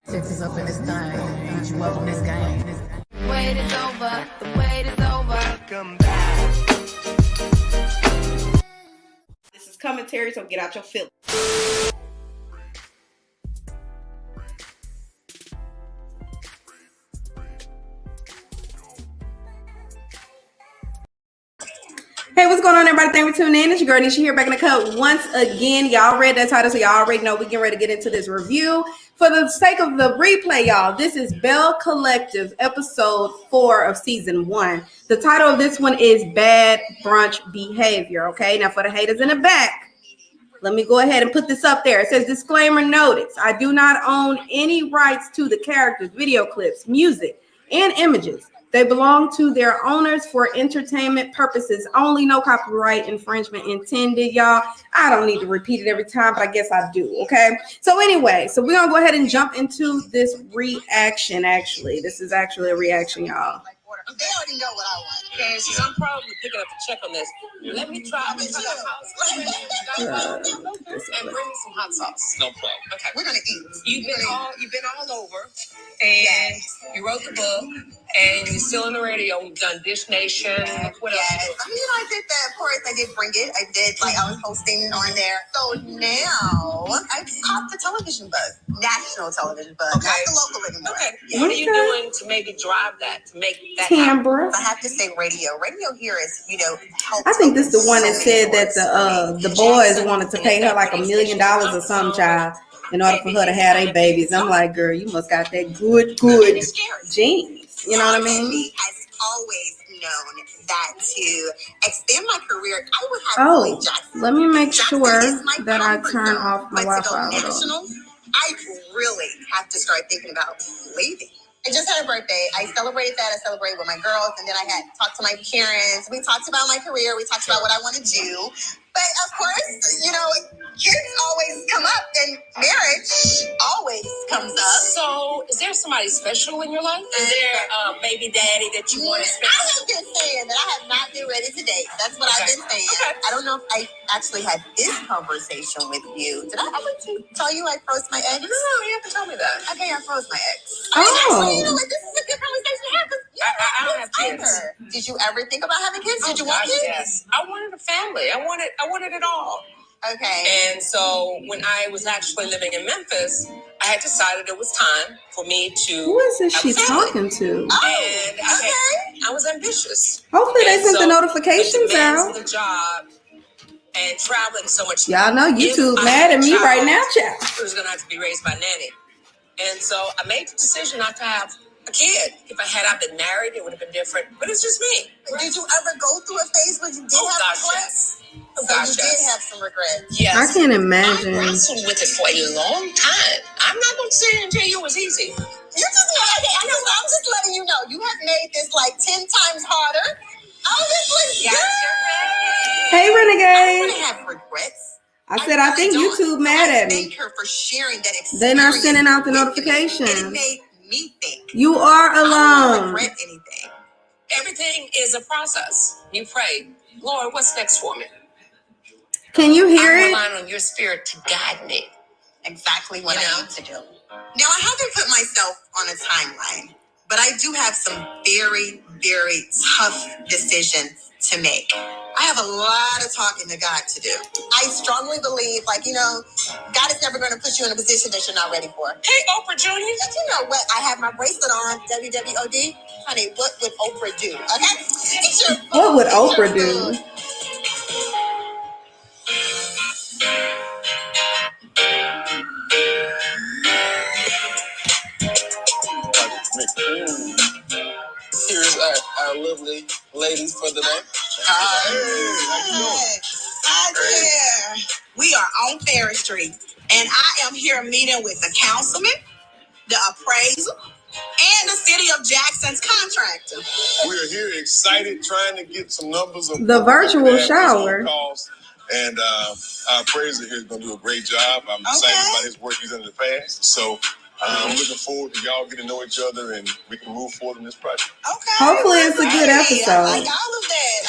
Sex is up in this thing. Put you up on this game. Wait is over. The wait is over. Welcome back. This is commentary, so get out your feelings. Hey, what's going on, everybody? Thank you for tuning in. It's your girl Nesha here, back in the cut once again. Y'all read that title, so y'all already know we getting ready to get into this review. For the sake of the replay, y'all, this is Belle Collective, episode 4 of season 1. The title of this one is Bad Brunch Behavior, okay? Now, for the haters in the back, let me go ahead and put this up there. It says, disclaimer notice. I do not own any rights to the characters, video clips, music, and images. They belong to their owners for entertainment purposes only. No copyright infringement intended, y'all. I don't need to repeat it every time, but I guess I do, okay? So anyway, so we're going to go ahead and jump into this reaction, actually. This is actually a reaction, y'all. They already know what I want. Okay, since I'm probably picking up a check on this, let me try to the house and bring me some hot sauce. No problem. Okay. We're gonna eat. You've been all over, and you wrote the book, and you're still in the radio. We've done Dish Nation. What else? I mean, I did that. Of course, I did bring it. I did, I was hosting on there. So now I caught the television buzz, national television buzz, Okay. not the local anymore. Okay. Yeah. What are you doing to maybe drive that, to make that happen? Tambra. I have to say radio. Radio here is, helps. I think this is the one that said that the boys wanted to pay her like $1 million or some child in order for her to have their babies. I'm like, girl, you must got that good genes. You know what I mean? Has always known that to expand my career, I would have to play Jackson. Let me make Jackson sure is my that I comfort turn zone, off my but to go Wi-Fi. national, I really have to start thinking about leaving. I just had a birthday. I celebrated that. I celebrated with my girls, and then I had talked to my parents. We talked about my career. We talked about what I want to do. But of course, kids always come up, and marriage always comes up. So, is there somebody special in your life? Is there a baby daddy that you want to spend? I have been saying that I have not been ready to date. That's what I've been saying. Okay. I don't know if I actually had this conversation with you. Did I ever tell you I froze my eggs? No, you have to tell me that. Okay, I froze my eggs. Oh. Actually, this is a good conversation to have. I don't have kids. Either. Did you ever think about having kids? Did you want kids? Yes. I wanted a family. I wanted it all. Okay. And so when I was actually living in Memphis, I had decided it was time for me to. Who is this have she a family. talking to? And I was ambitious. Hopefully they And sent the so notifications the demands out. of the job and traveling so much. Y'all know YouTube If I mad had at a me child, right now, child. It was going to have to be raised by nanny. And so I made the decision not to have a kid. If I had been married, it would have been different. But it's just me. Did you ever go through a phase where you did have regrets? Oh, So gosh, you did have some regrets. Yes. I can't imagine. I wrestled with it for a long time. I'm not going to sit here and tell you it was easy. You just I'm just letting you know. You have made this 10 times harder. Obviously, Hey, I Renegade. don't have regrets. I said I think really don't. YouTube mad at I me. thank her for sharing that experience. They're not sending out the with me, notifications. and it made me think. You are I don't alone. regret anything. Everything is a process. You pray, Lord, what's next for me? Can you hear I'm it? relying on your spirit to guide me. Exactly what I need to do. Now, I haven't put myself on a timeline, but I do have some very, very tough decisions to make. I have a lot of talking to God to do. I strongly believe, God is never going to put you in a position that you're not ready for. Hey, Oprah Jr. But you know what? I have my bracelet on, WWOD. Honey, what would Oprah do? Okay? What would Oprah do? Here's our lovely ladies for the day. Hi there. We are on Farish Street, and I am here meeting with the councilman, the appraiser, and the city of Jackson's contractor. We are here excited, trying to get some numbers of The virtual shower. calls. And our appraiser here is going to do a great job. I'm excited about his work he's done in the past. So I'm looking forward to y'all getting to know each other and we can move forward in this project. Okay. Hopefully it's a good episode. I like all of that.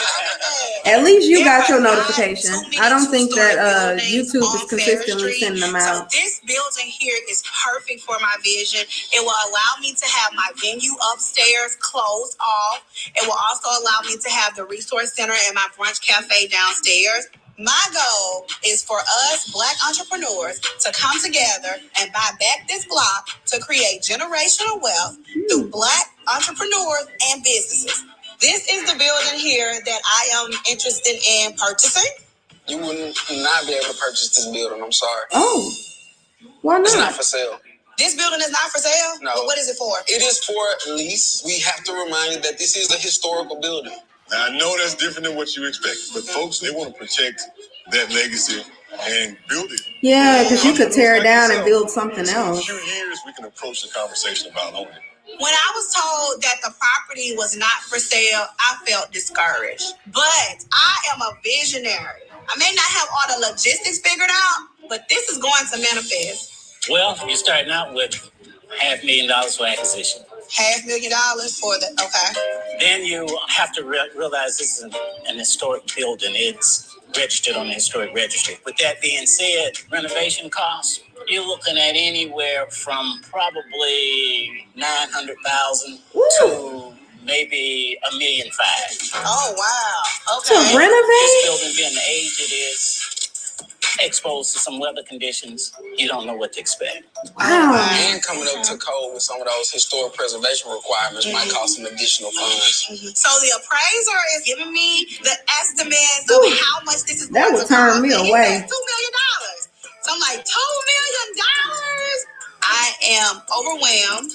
At least you There got your are not notification. too many I don't think two-story that buildings YouTube on is consistently Farish sending them Street. out. So this building here is perfect for my vision. It will allow me to have my venue upstairs closed off. It will also allow me to have the resource center and my brunch cafe downstairs. My goal is for us Black entrepreneurs to come together and buy back this block to create generational wealth through Black entrepreneurs and businesses. This is the building here that I am interested in purchasing. You wouldn't not be able to purchase this building. I'm sorry. Oh, why It's not not? for sale. This building is not for sale? No. But what is it for? It is for lease. We have to remind you that this is a historical building. Now, I know that's different than what you expect, but folks, they want to protect that legacy and build it. Yeah, because you could tear it down and build something In else. a few years, we can approach the conversation about owning it. When I was told that the property was not for sale, I felt discouraged. But I am a visionary. I may not have all the logistics figured out, but this is going to manifest. Well, you're starting out with $500,000 for acquisition. $500,000 for the, okay. Then you have to realize this is an historic building. It's registered on the historic registry. With that being said, renovation costs, you're looking at anywhere from probably $900,000 to maybe $1.5 million. Oh, wow. To Okay. renovate? This building being the age it is, exposed to some weather conditions, you don't know what to expect. Wow. And coming up to code with some of those historic preservation requirements might cost some additional funds. So the appraiser is giving me the estimates of how much this is That going would to cost. turn me And he away. said $2 million. So I'm like, $2 million? I am overwhelmed,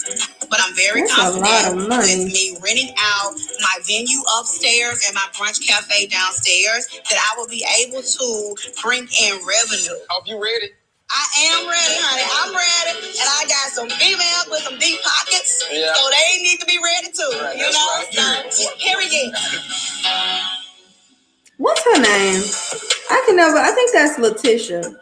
but I'm very That's a lot of confident money. with me renting out my venue upstairs and my brunch cafe downstairs that I will be able to bring in revenue. Hope you ready. I am ready, honey. I'm ready. And I got some females with some deep pockets. Yeah. So they need to be ready too. Right, You that's know? right. So, period. What's her name? I think that's Lateshia.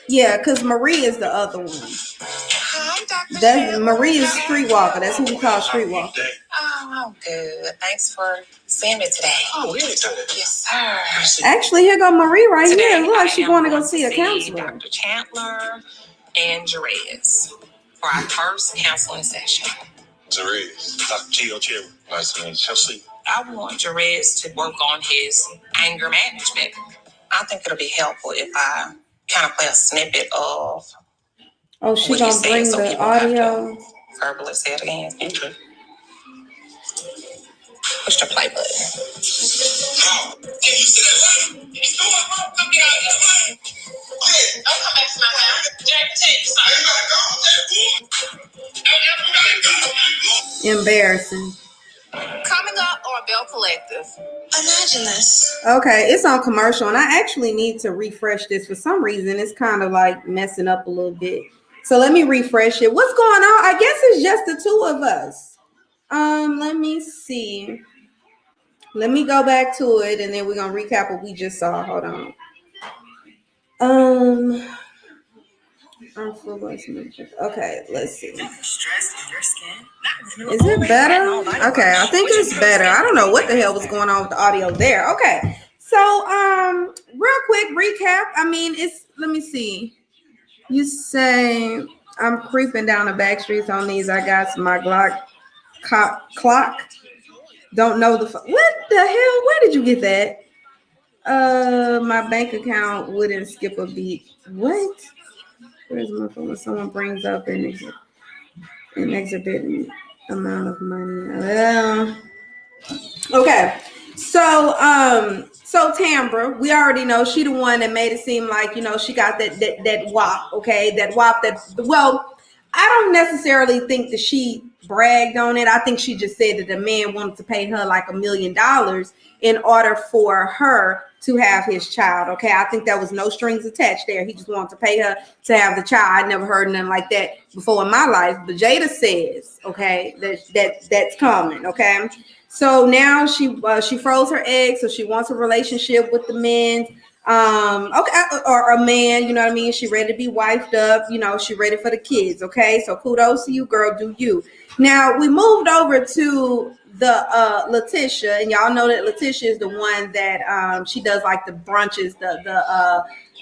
Yeah, because Marie is the other one. Hi, Dr. That Shell. Marie is Streetwalker. That's who we call Streetwalker. Oh, I'm good. Thanks for seeing me today. Oh, anytime. Yes, sir. Actually, here go Marie right Today, here. Look like I she am want to go going see a counselor. Dr. Chandler and Jerrez for our first counseling session. Jerrez, Dr. T.O. Cherry. Nice to meet you. Chelsea. I want Jerrez to work on his anger management. I think it'll be helpful if I kind of play a snippet of Oh, she what you gonna said bring so the people have audio. to verbally say it again. Okay. Push the play button. Can you see that light? It's going wrong. Come get out of this lane. Okay. Don't come back to my house. Jack, take you something. Embarrassing. Coming up on Belle Collective. Imagine this. Okay, it's on commercial, and I actually need to refresh this. For some reason, it's kind of like messing up a little bit. So let me refresh it. What's going on? I guess it's just the two of us. Let me see. Let me go back to it, and then we're gonna recap what we just saw. Hold on. Okay, let's see. Stress in your skin. Is it better? Okay, I think it's better. I don't know what the hell was going on with the audio there. Okay, so real quick recap. I mean, let me see. You say I'm creeping down the back streets on these. I got my Glock clock. Don't know what the hell? Where did you get that? My bank account wouldn't skip a beat. What? Where's my phone? When someone brings up an exhibit amount of money. Okay. So Tambra, we already know she the one that made it seem like, you know, she got that WAP, okay? That WAP well, I don't necessarily think that she bragged on it. I think she just said that the man wanted to pay her like $1 million in order for her to have his child. Okay, I think there was no strings attached there. He just wanted to pay her to have the child. I never heard nothing like that before in my life. But Jada says, okay, that's common. Okay, so now she froze her eggs, so she wants a relationship with the men. Okay, or a man, you know what I mean? She ready to be wifed up, you know, she ready for the kids, okay? So kudos to you, girl, do you. Now, we moved over to the Lateshia, and y'all know that Lateshia is the one that she does like the brunches,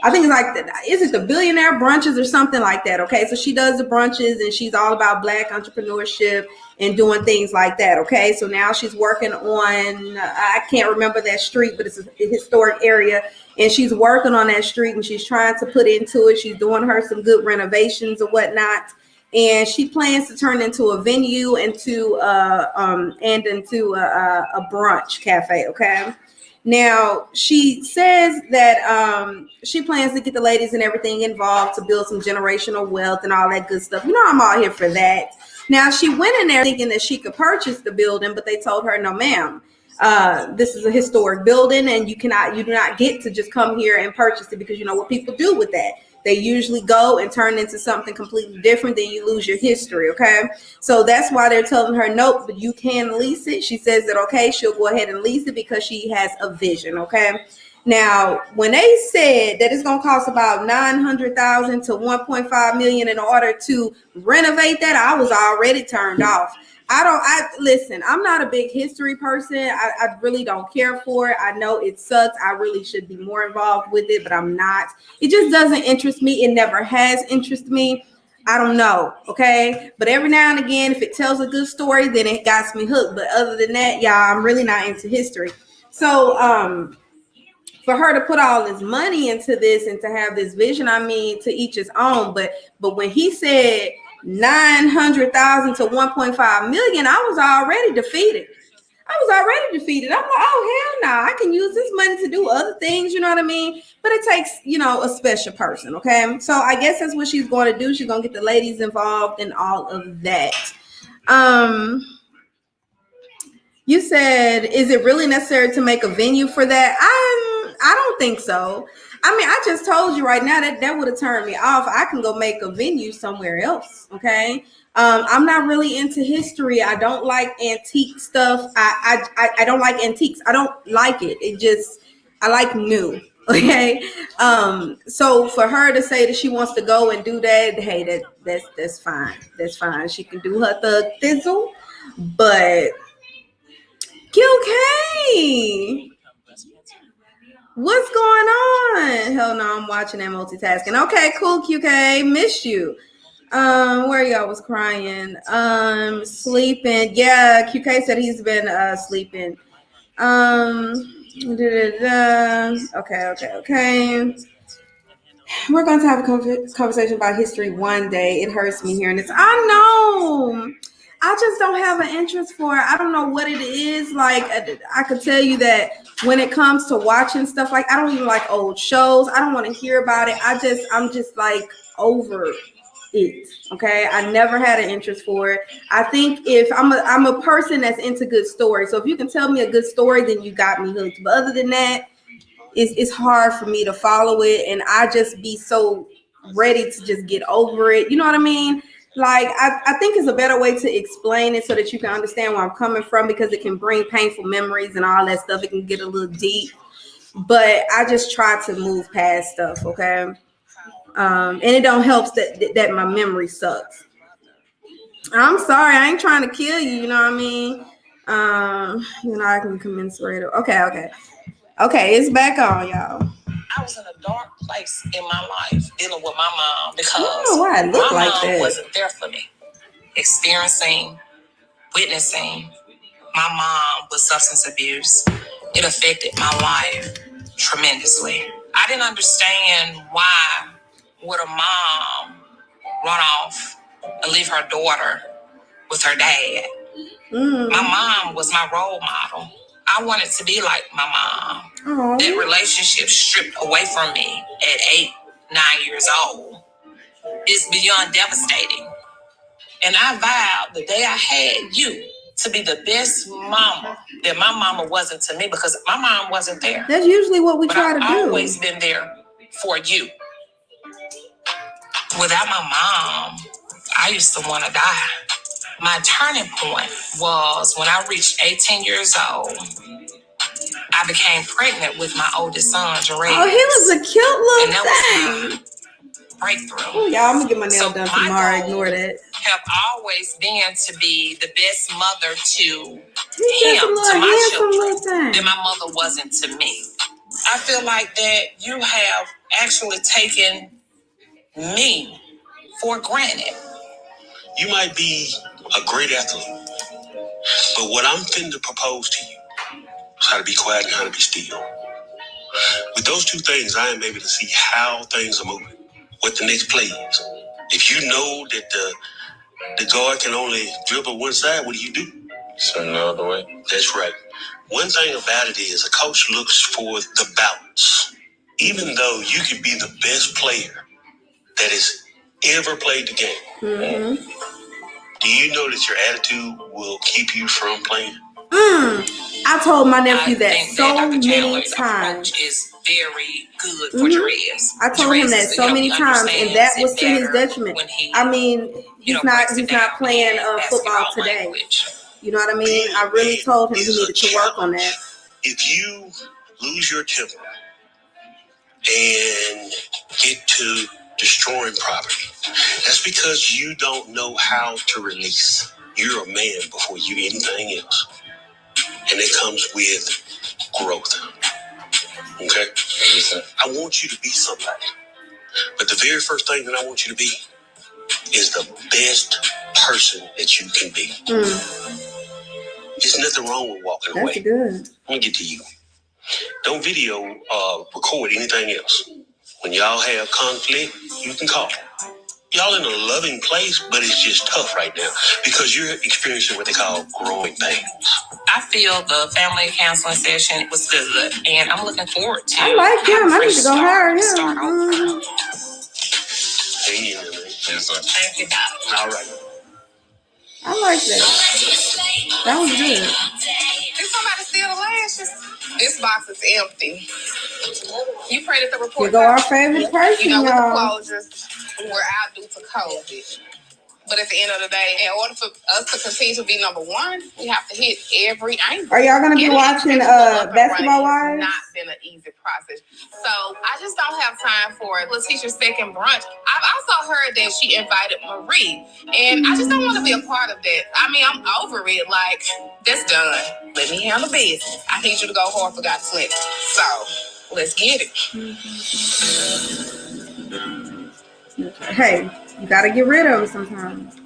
I think it's like is it the billionaire brunches or something like that, okay? So she does the brunches, and she's all about Black entrepreneurship and doing things like that, okay? So now she's working on, I can't remember that street, but it's a historic area, and she's working on that street, and she's trying to put into it. She's doing her some good renovations or whatnot, and she plans to turn into a venue and into a brunch cafe, okay? Now, she says that she plans to get the ladies and everything involved to build some generational wealth and all that good stuff. You know, I'm all here for that. Now, she went in there thinking that she could purchase the building, but they told her, no, ma'am. This is a historic building, and you do not get to just come here and purchase it, because you know what people do with that. They usually go and turn into something completely different, then you lose your history, okay? So that's why they're telling her, nope, but you can lease it. She says that, okay, she'll go ahead and lease it because she has a vision, okay? Now, when they said that it's going to cost about $900,000 to $1.5 million in order to renovate that, I was already turned off. Listen, I'm not a big history person. I really don't care for it. I know it sucks. I really should be more involved with it, but I'm not. It just doesn't interest me. It never has interested me. I don't know, okay? But every now and again, if it tells a good story, then it got me hooked. But other than that, y'all, I'm really not into history. So, for her to put all this money into this and to have this vision, I mean, to each his own. But when he said 900,000 to 1.5 million, I was already defeated. I'm like, oh, hell no, I can use this money to do other things, you know what I mean? But it takes, you know, a special person, okay? So I guess that's what she's going to do. She's going to get the ladies involved in all of that. You said, is it really necessary to make a venue for that? I don't think so. I mean, I just told you right now that would have turned me off. I can go make a venue somewhere else, okay? I'm not really into history. I don't like antique stuff. I don't like antiques. I don't like it. I like new, okay? So for her to say that she wants to go and do that, hey, that's fine. That's fine. She can do her thug thizzle, but QK, what's going on? Hell no, I'm watching and multitasking. Okay, cool, QK. Missed you. Where y'all was crying? Sleeping. Yeah, QK said he's been sleeping. Okay. We're going to have a conversation about history one day. It hurts me hearing this. I know. I just don't have an interest for it. I don't know what it is. Like, I could tell you that when it comes to watching stuff, like, I don't even like old shows. I don't want to hear about it. I'm just like over it. Okay. I never had an interest for it. I think if I'm a person that's into good stories. So if you can tell me a good story, then you got me hooked. But other than that, it's hard for me to follow it. And I just be so ready to just get over it. You know what I mean? Like, I think it's a better way to explain it so that you can understand where I'm coming from, because it can bring painful memories and all that stuff. It can get a little deep, but I just try to move past stuff, okay? And it don't help that my memory sucks. I'm sorry, I ain't trying to kill you, you know what I mean? I can commensurate. Okay, it's back on, y'all. I was in a dark place in my life dealing with my mom because my mom wasn't there for me. Witnessing my mom with substance abuse, it affected my life tremendously. I didn't understand why would a mom run off and leave her daughter with her dad. My mom was my role model. I wanted to be like my mom. Aww. That relationship stripped away from me at 8, 9 years old is beyond devastating. And I vowed the day I had you to be the best mama that my mama wasn't to me, because my mom wasn't there. That's usually what we try to do. I've always been there for you. Without my mom, I used to want to die. My turning point was when I reached 18 years old. I became pregnant with my oldest son, Jerrez. Oh, he was a cute little and that was my breakthrough. Oh, y'all, I'm gonna get my nail done tomorrow. Ignore that. Have always been to be the best mother to him, to my children, that my mother wasn't to me. I feel like that you have actually taken me for granted. You might be a great athlete, but what I'm finna propose to you is how to be quiet and how to be still. With those two things, I am able to see how things are moving, what the next play is. If you know that the guard can only dribble one side, what do? Turn the other way. That's right. One thing about it is a coach looks for the balance. Even though you could be the best player that has ever played the game, do you know that your attitude will keep you from playing? I told my nephew that so many times. Is very good for Jerrez. I told him that so many times, and that was to his detriment. I mean, he's not playing football today. You know what I mean? I really told him he needed to work on that. If you lose your temper and get to destroying property, that's because you don't know how to release. You're a man before you anything else. And it comes with growth. Okay? I want you to be somebody. But the very first thing that I want you to be is the best person that you can be. There's nothing wrong with walking away. That's good. Let me get to you. Don't video record anything else. When y'all have conflict, you can call. Y'all in a loving place, but it's just tough right now because you're experiencing what they call growing pains. I feel the family counseling session was good, and I'm looking forward to. I like him. I need to go hire him. Hang in there, man. Yes, sir. Thank you, Doc. All right. I like that. That was good. Did somebody steal the lashes? This box is empty. You printed the report. Here go our favorite person, with the y'all. closures, we're out due to COVID. But at the end of the day, in order for us to continue to be number one, we have to hit every angle. Are y'all gonna be watching Basketball Wives? It's not been an easy process. So I just don't have time for Lateshia's second brunch. I've also heard that she invited Marie, and I just don't want to be a part of that. I mean, I'm over it. Like, that's done. Let me handle business. I need you to go hard for God's sake. So let's get it. Hey, you gotta get rid of them sometimes.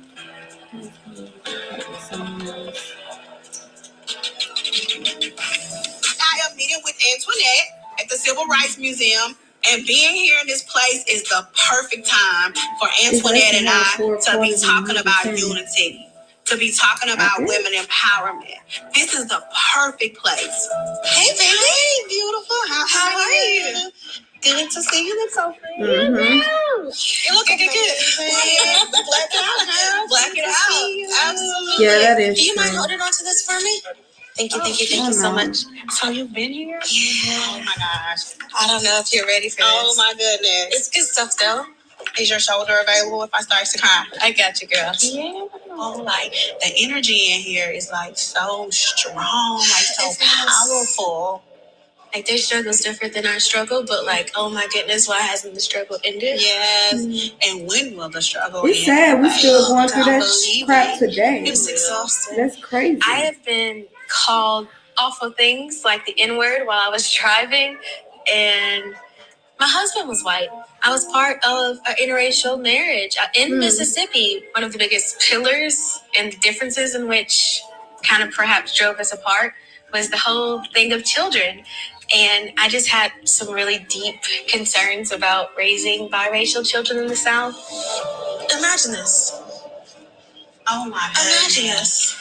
I am meeting with Antoinette at the Civil Rights Museum, and being here in this place is the perfect time for Antoinette and I to be talking about unity, to be talking about women empowerment. This is the perfect place. Hey, baby. Hey, beautiful. How are you? Good to see you. Look so pretty. You're looking good. Black it out, girl. Black it out. Absolutely. Yeah, that is. Do you mind holding on to this for me? Thank you so much. So you've been here? Yeah. Oh my gosh. I don't know if you're ready for this. Oh my goodness. It's good stuff, though. Is your shoulder available if I start to cry? I got you, girl. Yeah. Oh, like the energy in here is like so strong, like so powerful. Like their struggle's different than our struggle, but like, oh my goodness, why hasn't the struggle ended? Yes. And when will the struggle end? It's sad. We're still going through that crap today. It's exhausting. That's crazy. I have been called awful things like the N-word while I was driving, and my husband was white. I was part of an interracial marriage in Mississippi. One of the biggest pillars and differences in which kind of perhaps drove us apart was the whole thing of children. And I just had some really deep concerns about raising biracial children in the South. Imagine this. Oh my God. Imagine this.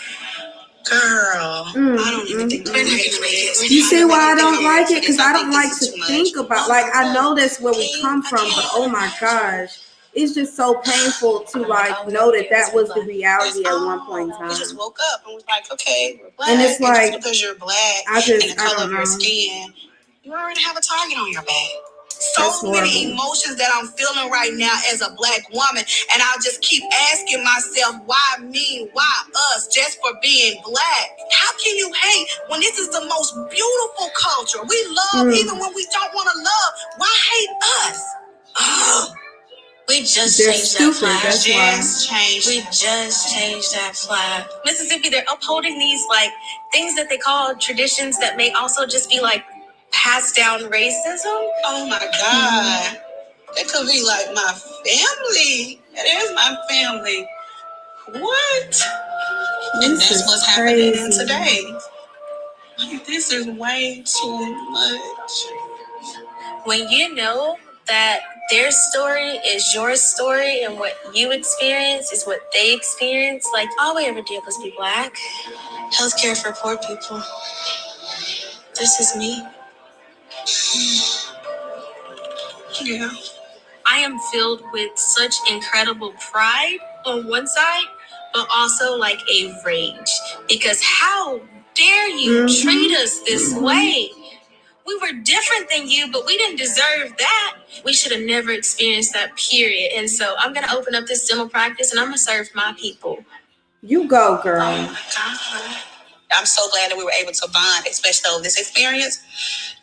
Girl, I don't even think we're going to make it. You see why I don't like it? Because I don't like to think about, like, I know that's where we come from, but oh my gosh. It's just so painful to like know that was the reality at one point in time. We just woke up and was like, okay, we're black. And it's like, just because you're black and the color of your skin, you already have a target on your back. So many emotions that I'm feeling right now as a Black woman, and I'll just keep asking myself, why me? Why us? Just for being Black? How can you hate when this is the most beautiful culture? We love even when we don't want to love. Why hate us? Oh, We just changed that flag. We just changed that flag. Mississippi, they're upholding these like things that they call traditions that may also just be like passed down racism. Oh my God. That could be like my family. That is my family. What? And that's what's happening today. This is way too much. When you know that their story is your story and what you experience is what they experience, like all we ever did was be Black. Healthcare for poor people. This is me. Yeah. I am filled with such incredible pride on one side, but also like a rage. Because how dare you treat us this way? We were different than you, but we didn't deserve that. We should have never experienced that, period. And so I'm going to open up this dental practice and I'm going to serve my people. You go, girl. Oh my God. I'm so glad that we were able to bond, especially over this experience.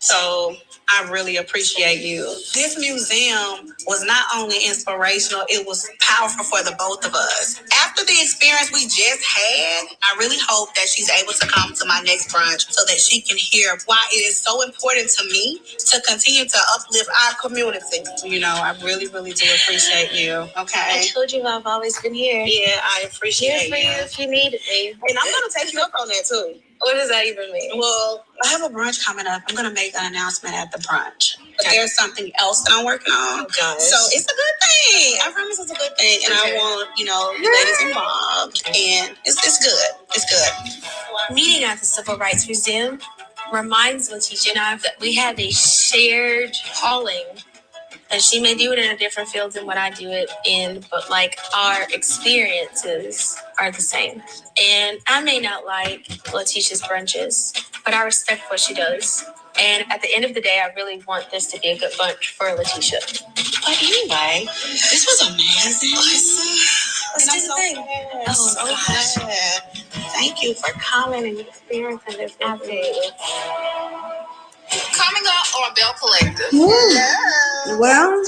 So I really appreciate you. This museum was not only inspirational, it was powerful for the both of us. After the experience we just had, I really hope that she's able to come to my next brunch so that she can hear why it is so important to me to continue to uplift our community. You know, I really, really do appreciate you. Okay. I told you I've always been here. Yeah, I appreciate Here for you if you needed me. And I'm going to take you up on that too. What does that even mean? Well, I have a brunch coming up. I'm going to make an announcement at the brunch. But there's something else that I'm working on. Gosh. So it's a good thing. I promise it's a good thing. And I want, you ladies involved. And it's good. It's good. Meeting at the Civil Rights Museum reminds Lateshia and I that we have a shared calling. And she may do it in a different field than what I do it in, but like our experiences are the same. And I may not like Lateshia's brunches, but I respect what she does. And at the end of the day, I really want this to be a good bunch for Lateshia. But anyway, this was amazing. Let's do the thing. I'm so glad. Thank you for coming and experiencing this. Absolutely. Coming up on Belle Collective. Yeah. Well,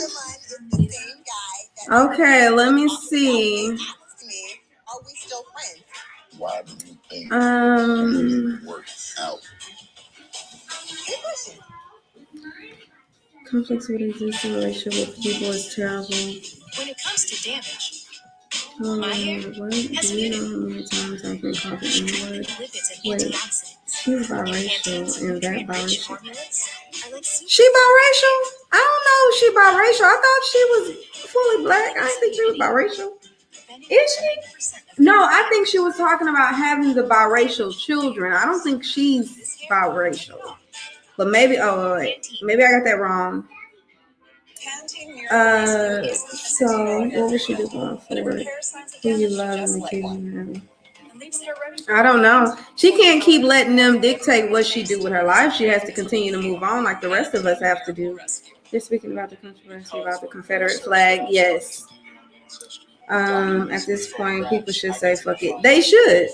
okay, let me see. Are we still friends? Why do you think it works out? Conflicts with existing relationship with people is terrible. When it comes to damage, What? Do you know how many times I've been called the N-word? Wait, she's biracial and that biracial. She biracial? I don't know if she biracial. I thought she was fully Black. I didn't think she was biracial. Is she? No, I think she was talking about having the biracial children. I don't think she's biracial. But maybe, maybe I got that wrong. So what was she doing for it? Who you love and the kids you have? I don't know. She can't keep letting them dictate what she do with her life. She has to continue to move on like the rest of us have to do. They're speaking about the controversy about the Confederate flag. Yes. At this point, people should say fuck it. They should.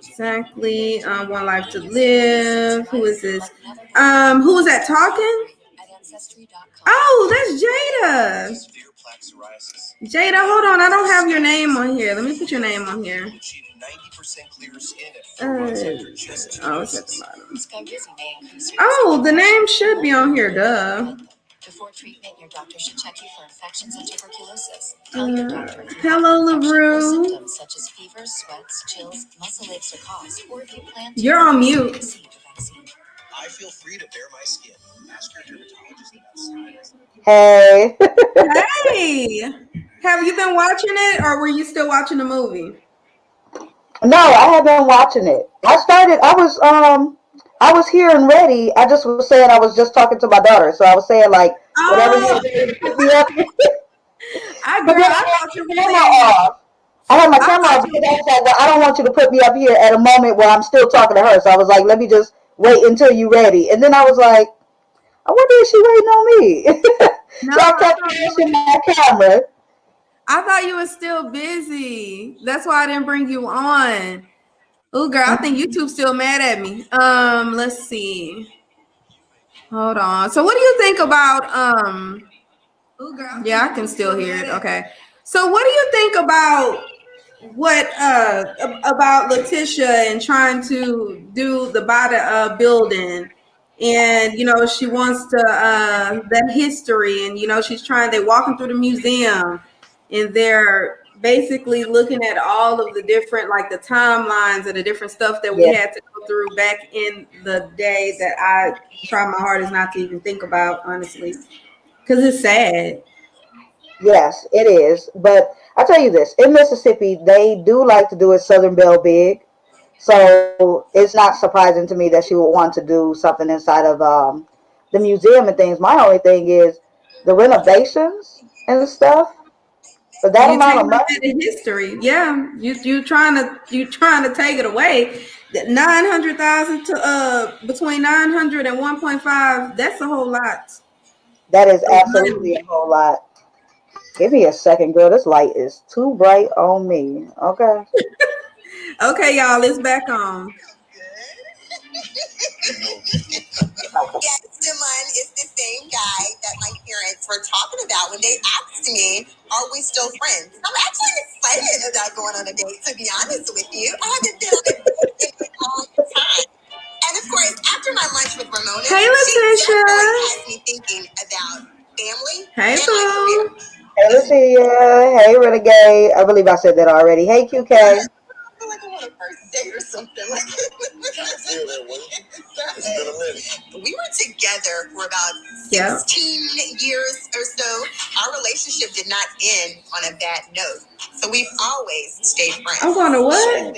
Exactly. One life to live. Who is this? Who was that talking? Oh, that's Jada. Jada, hold on. I don't have your name on here. Let me put your name on here. Oh, it's at the bottom. Oh, the name should be on here. Duh. Before treatment, your doctor should check you for infections and tuberculosis. Hello, LaRue. Symptoms such as fever, sweats, chills, muscle aches, or coughs, or if you plan to. You're on mute. I feel free to bare my skin. Ask your dermatologist. Hey. Hey. Have you been watching it, or were you still watching the movie? No, I have been watching it. I was here and ready. I just was saying I was just talking to my daughter, so I was saying like whatever you did, put me up. I had my camera off because I was like, well, I don't want you to put me up here at a moment where I'm still talking to her. So I was like, let me just wait until you're ready. And then I was like, I wonder if she waiting on me. No, So I kept flashing my camera. I thought you were still busy. That's why I didn't bring you on. Oh, girl, I think YouTube's still mad at me. Let's see. Hold on. So, what do you think about Oh, girl. Yeah, I can still hear it. Okay. So, what do you think about about Lateshia and trying to do the Bada building? And she wants to that history, and she's trying. They're walking through the museum, and they're basically looking at all of the different, like the timelines and the different stuff that we had to go through back in the day that I try my hardest not to even think about, honestly, because it's sad. Yes, it is. But I tell you this: in Mississippi, they do like to do a Southern Belle big. So it's not surprising to me that she would want to do something inside of the museum and things. My only thing is the renovations and stuff. For that You amount taking of away money, the history, yeah. You trying to take it away. 900,000 to between 900 and 1.5. That's a whole lot that is of absolutely money. a whole lot. Give me a second, girl. This light is too bright on me. Okay. Okay, y'all, it's back on. Yes, Damon is the same guy that my parents were talking about when they asked me, "Are we still friends?" I'm actually excited about going on a date, to be honest with you. I haven't been on a date in a long time. And of course, after my lunch with Ramona, Hey, she Lateshia. definitely has me thinking about family Hey, and my career. boo. Hey, Lateshia. Hey, Renegade. I believe I said that already. Hey, QK. I feel like I'm on a first date or something. Like, I feel that way. It's been a minute. we were together for about Yeah. 16 years or so. Our relationship did not end on a bad note. So we've always stayed friends. I wonder what?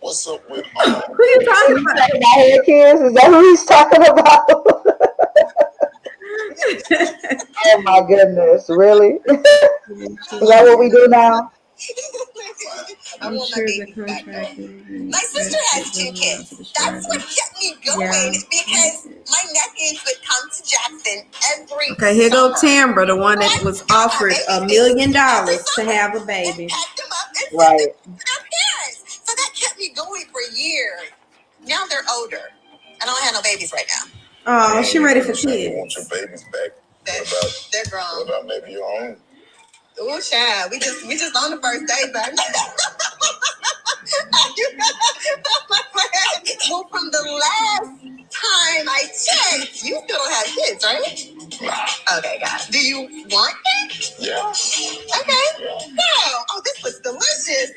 What's up with Who you talking He's about? talking about hair kids. Is that who he's talking about? Oh my goodness, really? Is that what we do now? I want my baby back though. My sister has 2 kids. That's what kept me going because my nephews would come to Jackson every Okay, here summer. goes Tambra, the one that was offered $1 million to have a baby. And packed them up and sent Right. them to their parents. So that kept me going for years. Now they're older. I don't have no babies right now. Oh, she ready for You want your kids. babies back? They're What grown. about maybe your own? Oh, child, we just on the first date, baby. Well, from the last time I checked, you still don't have kids, right? Okay, guys. Do you want kids? Yeah. Okay. Wow. Oh, this was delicious.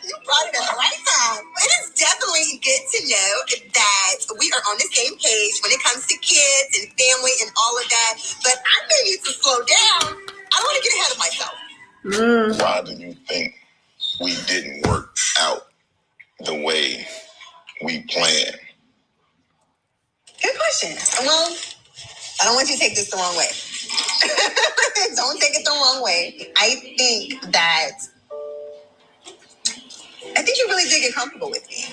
You brought it at the right time. It is definitely good to know that we are on the same page when it comes to kids and family and all of that. But I may need to slow down. I don't want to get ahead of myself. Why do you think we didn't work out the way we planned? Good question. Well, I don't want you to take this the wrong way. Don't take it the wrong way. I think you really did get comfortable with me.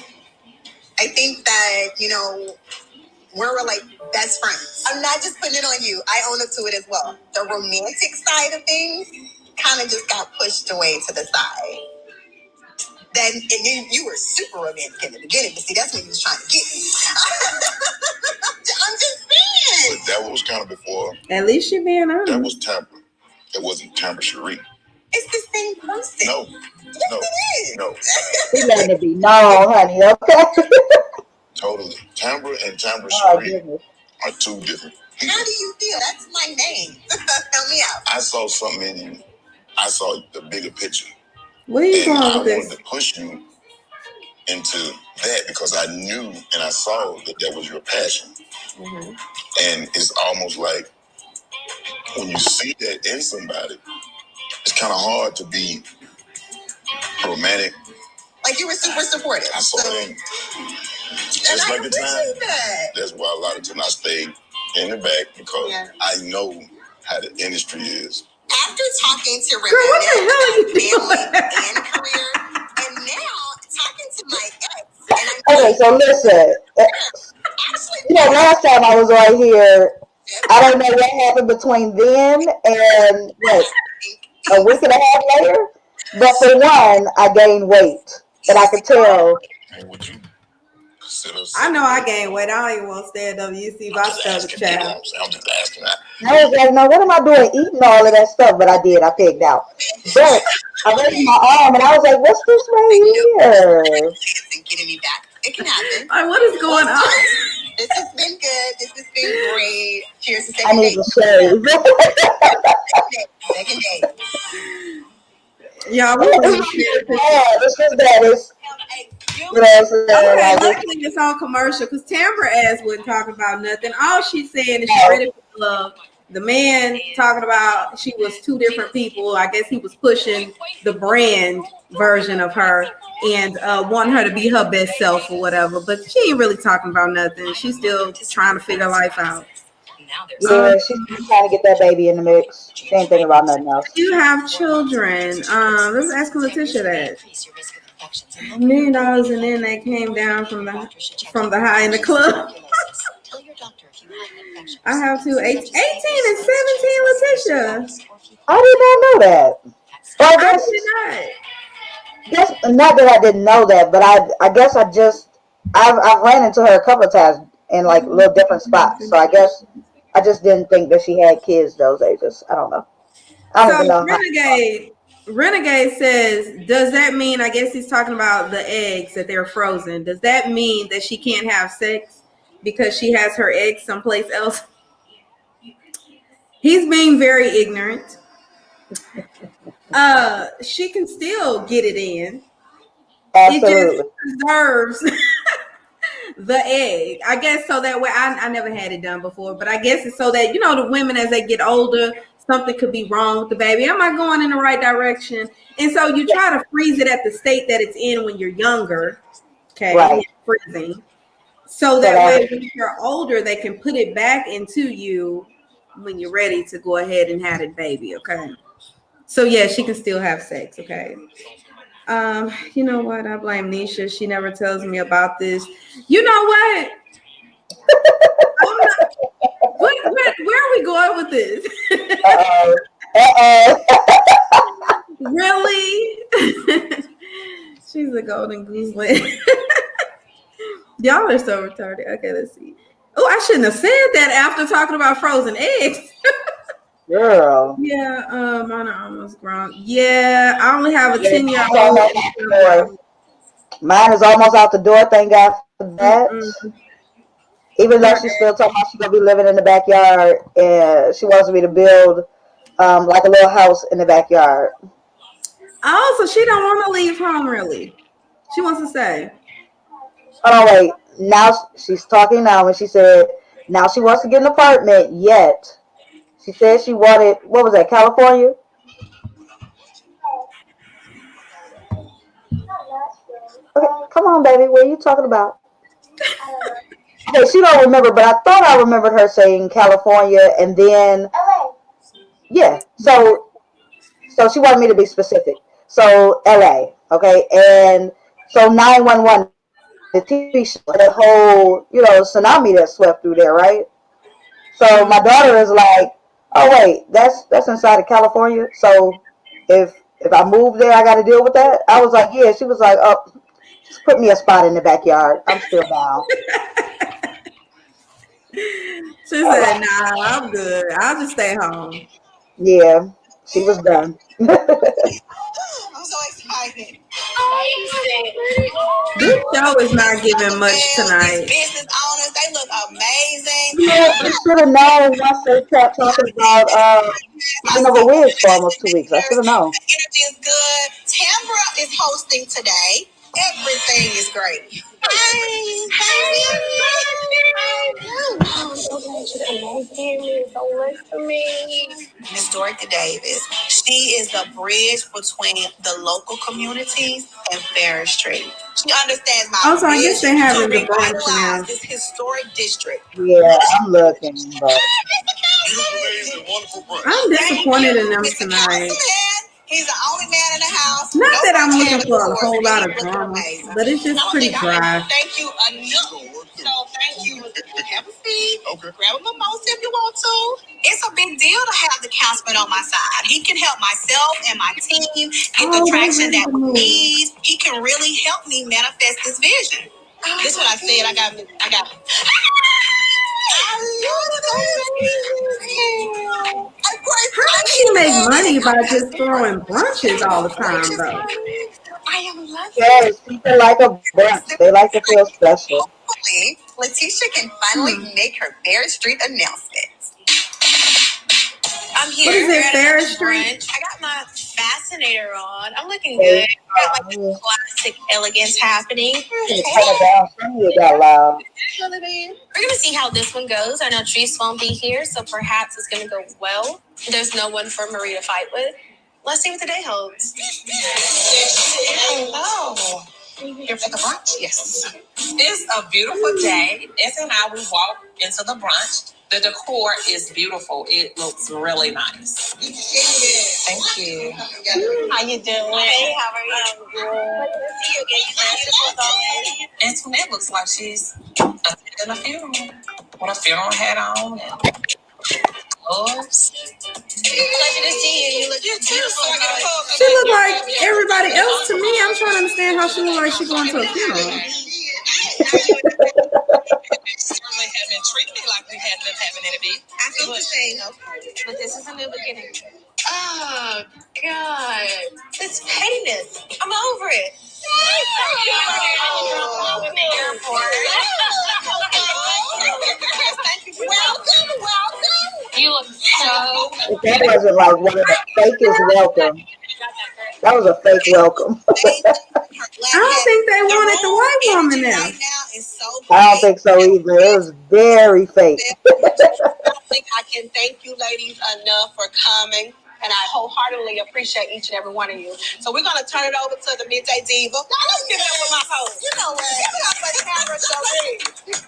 I think that, we're like best friends. I'm not just putting it on you. I own up to it as well. The romantic side of things kind of just got pushed away to the side. Then, and you were super romantic in the beginning, but see, that's when you was trying to get me. I'm just saying. But that was kind of before. At least she being That honest. was Tambra. It wasn't Tambra Cherie. It's the same person. No. Yes, No. it is. No. He letting it be no, honey. Okay. Totally. Tambra and Tambra Oh Cherie goodness. are 2 different people. How do you feel? That's my name. Help me out. I saw something in you. I saw the bigger picture. Where you And I going with wanted this? to push you into that because I knew and I saw that was your passion. And it's almost like when you see that in somebody, it's kind of hard to be romantic. Like you were super supportive. I saw that. And Just I like the time. appreciate that. That's why a lot of times I stay in the back because I know how the industry is. After talking to Girl, what the hell are Ramona you about doing? family and career, and now talking to my ex, and I'm Okay, so listen. actually Last time I was right here, I don't know what happened between then and what, a week and a half later. But for one, I gained weight, and I could tell. Would you consider? I know I gained weight. I don't even want to stand up. You see my stomach, child. I'm just asking that. I was like, no, what am I doing eating all of that stuff? But I did. I pigged out. But I raised my arm, and I was like, what's this right here? Getting me back. It can happen. Like, what is going on? This has been good. This has been great. Cheers to I second need date. to shave. Second date. Y'all, It's just that it's, you know what I'm saying? okay, Like, luckily it's on commercial because Tambra ass wouldn't talk about nothing. All she's saying is she's ready for love. The man talking about she was two different people. I guess he was pushing the brand version of her and wanting her to be her best self or whatever. But she ain't really talking about nothing. She's still trying to figure life out. yeah, she's trying to get that baby in the mix. She ain't thinking about nothing else. You have children. Let's ask Lateshia that. $1 million, and then they came down from the high in the club. I have two 18 and 17, Lateshia. I did not know that. Well, I did not. Not that I didn't know that, but I guess I've ran into her a couple of times in like little different spots. So I guess I just didn't think that she had kids those ages. I don't know. I don't even know. Renegade says, does that mean, I guess he's talking about the eggs that they're frozen. Does that mean that she can't have sex because she has her eggs someplace else? He's being very ignorant. She can still get it in. Absolutely. It just preserves the egg. I guess so that way, I never had it done before, but I guess it's so that, you know, the women as they get older, something could be wrong with the baby. Am I going in the right direction? And so you try to freeze it at the state that it's in when you're younger. Okay. Right. Freezing. So that way when you're older, they can put it back into you when you're ready to go ahead and have it baby. Okay. So yeah, she can still have sex. Okay. You know what? I blame Nesha. She never tells me about this. You know what? Where are we going with this? Really? She's a golden goose. Y'all are so retarded. Okay, let's see. Oh, I shouldn't have said that after talking about frozen eggs. Girl. Yeah, mine are almost grown. Yeah, I only have a 10-year-old. Mine is almost out the door, thank God for that. Mm-hmm. Even though she's still talking about she's going to be living in the backyard, and she wants me to build like a little house in the backyard. Oh, so she don't want to leave home, really? She wants to stay. Oh, wait. Now she's talking now, and she said now she wants to get an apartment, yet she said she wanted, what was that, California? Okay, come on, baby. What are you talking about? Okay, she don't remember, but I thought I remembered her saying California, and then yeah. So she wanted me to be specific. So LA, okay, and so 911, the TV show, that whole tsunami that swept through there, right? So my daughter is like, oh wait, that's inside of California. So if I move there, I got to deal with that. I was like, yeah. She was like, oh, just put me a spot in the backyard. I'm still down. She said, nah, I'm good. I'll just stay home. Yeah, she was done. I'm so excited. This show is not giving much tonight. Business owners, they look amazing. Yeah, I should have known once they kept talking about over wigs for almost 2 weeks. I should have known. Energy is good. Tambra is hosting today. Everything is great. Miss Dorothy Davis. She is the bridge between the local communities and Farish Street. She understands my also, I guess they have the brunch now. This historic district. Yeah, I'm looking, but I'm disappointed in them tonight. He's the only man in the house. Not that I'm looking for a whole lot of drama, but it's just pretty dry. Thank you enough. So thank you. Have a coffee. Okay. Grab a mimosa if you want to. It's a big deal to have the councilman on my side. He can help myself and my team get the traction that we need. He can really help me manifest this vision. This is what I said. I got. How does she make money by just throwing brunches all the time, though? I am loving Yes, people like a brunch. They like to feel special. Hopefully, Lateshia can finally make her Farish Street announcement. I'm here. What is it, at Farish Street? Brunch. I got my fascinator on. I'm looking good. I got like the classic elegance happening. Turn it down. Some of you got loud. We're gonna see how this one goes. I know Treese won't be here, so perhaps it's gonna go well. There's no one for Marie to fight with. Let's see what the day holds. Hello. Here for the brunch? Yes. It's a beautiful day. S and I, we walk into the brunch. The decor is beautiful. It looks really nice. Thank you. How you doing? Hey, how are you? Good to see you again. Antoinette looks like she's attending a funeral. With a funeral hat on and gloves. Pleasure to see you. You look beautiful. She look like everybody else to me. I'm trying to understand how she look like she going to a funeral. Certainly haven't treated me like we had been having it to be. I feel the same. But this is a new beginning. Oh, God. This pettiness. I'm over it. Welcome. You look so... That wasn't like one of the fakest welcome. That was a fake welcome. I don't think they wanted the white woman now. I don't think so either. It was very fake. I think I can thank you ladies enough for coming. And I wholeheartedly appreciate each and every one of you. So we're going to turn it over to the Midday Diva. Now let's give it up for my host. You know what? Give it up for Tambra.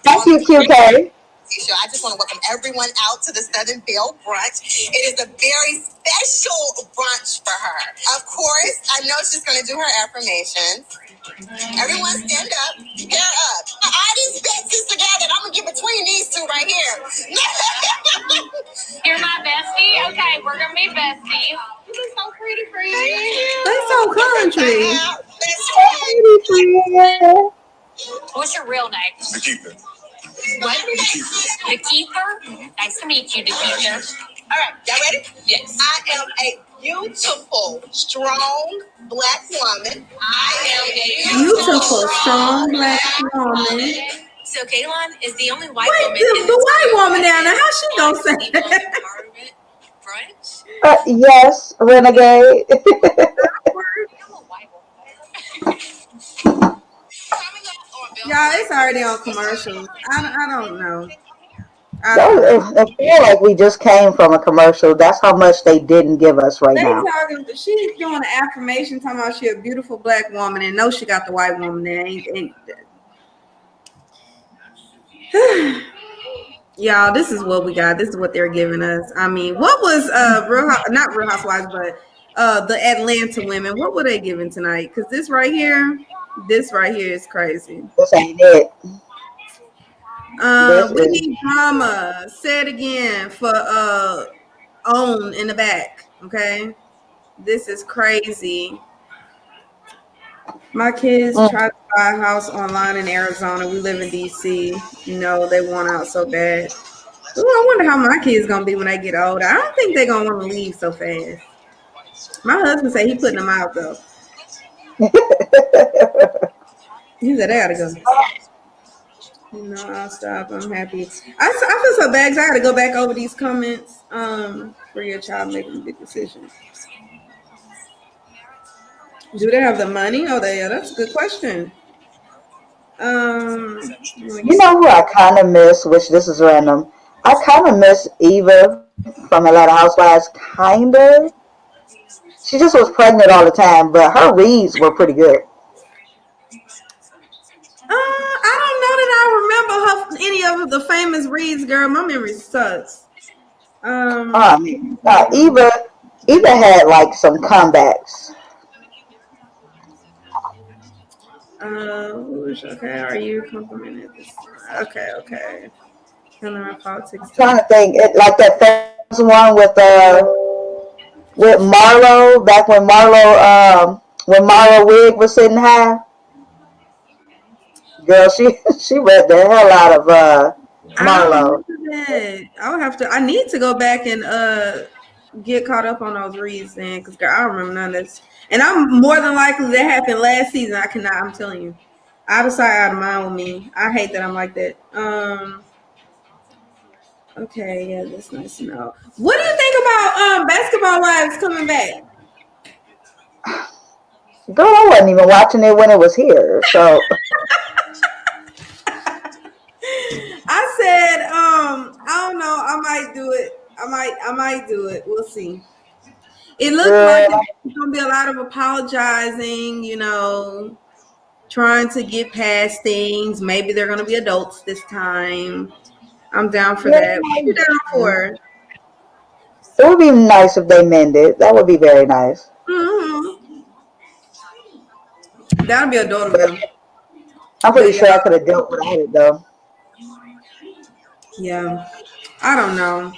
Thank you, QK. I just want to welcome everyone out to the Southern Belle Brunch. It is a very special brunch for her. Of course, I know she's going to do her affirmations. Everyone stand up, hair up. All these faces together, I'm going to get between these two right here. You're my bestie? Okay, we're going to be besties. You look so pretty for you. They so country. What's your real name? Nikita. What? Nikita? Nice to meet you, Nikita. All right, y'all ready? Yes. I am a beautiful, strong black woman. Beautiful, strong black woman. So Kaylon is the only white Wait, woman. the white woman down there, how she gonna say that? Brunch? Yes, renegade. Y'all, it's already on commercials. I don't know. I feel like we just came from a commercial. That's how much they didn't give us right now. She's doing an affirmation talking about she a beautiful black woman and know she got the white woman there. Y'all, this is what we got. This is what they're giving us. I mean, what was not Real Housewives, but the Atlanta women? What were they giving tonight? Because this right here is crazy. This ain't it. We need drama. Say it again for own in the back. Okay, this is crazy. My kids tried to buy a house online in Arizona. We live in DC. No, they want out so bad. Ooh, I wonder how my kids gonna be when they get older. I don't think they're gonna want to leave so fast. My husband said he putting them out though. He said they gotta go. No, I'll stop. I'm happy. I feel so bad because I gotta go back over these comments for your child making a big decision. Do they have the money? Oh, that's a good question. You know who I kind of miss, which this is random. I kind of miss Eva from Atlanta Housewives, kind of. She just was pregnant all the time, but her reads were pretty good. I don't know that I remember any of the famous reads, girl. My memory sucks. Eva had like some comebacks. Okay, are you complimented? Okay. Politics. Trying to think, like that famous one with Marlo, back when Marlo wig was sitting high. Girl, she read the hell out of I don't Marlo. remember that. I would have to. I need to go back and get caught up on those reads then, because I don't remember none of this. And I'm more than likely that happened last season. I cannot. I'm telling you, out of sight, out of mind with me. I hate that I'm like that. Okay, yeah, that's nice to know. What do you think about Basketball Wives coming back? Girl, I wasn't even watching it when it was here. So I said, I don't know. I might do it. I might do it. We'll see. It looks like it's gonna be a lot of apologizing, trying to get past things. Maybe they're gonna be adults this time. I'm down for that. What you down for? It would be nice if they mended. That would be very nice. Mm-hmm. That'll be adorable. I'm pretty sure I could have dealt without it though. Yeah, I don't know.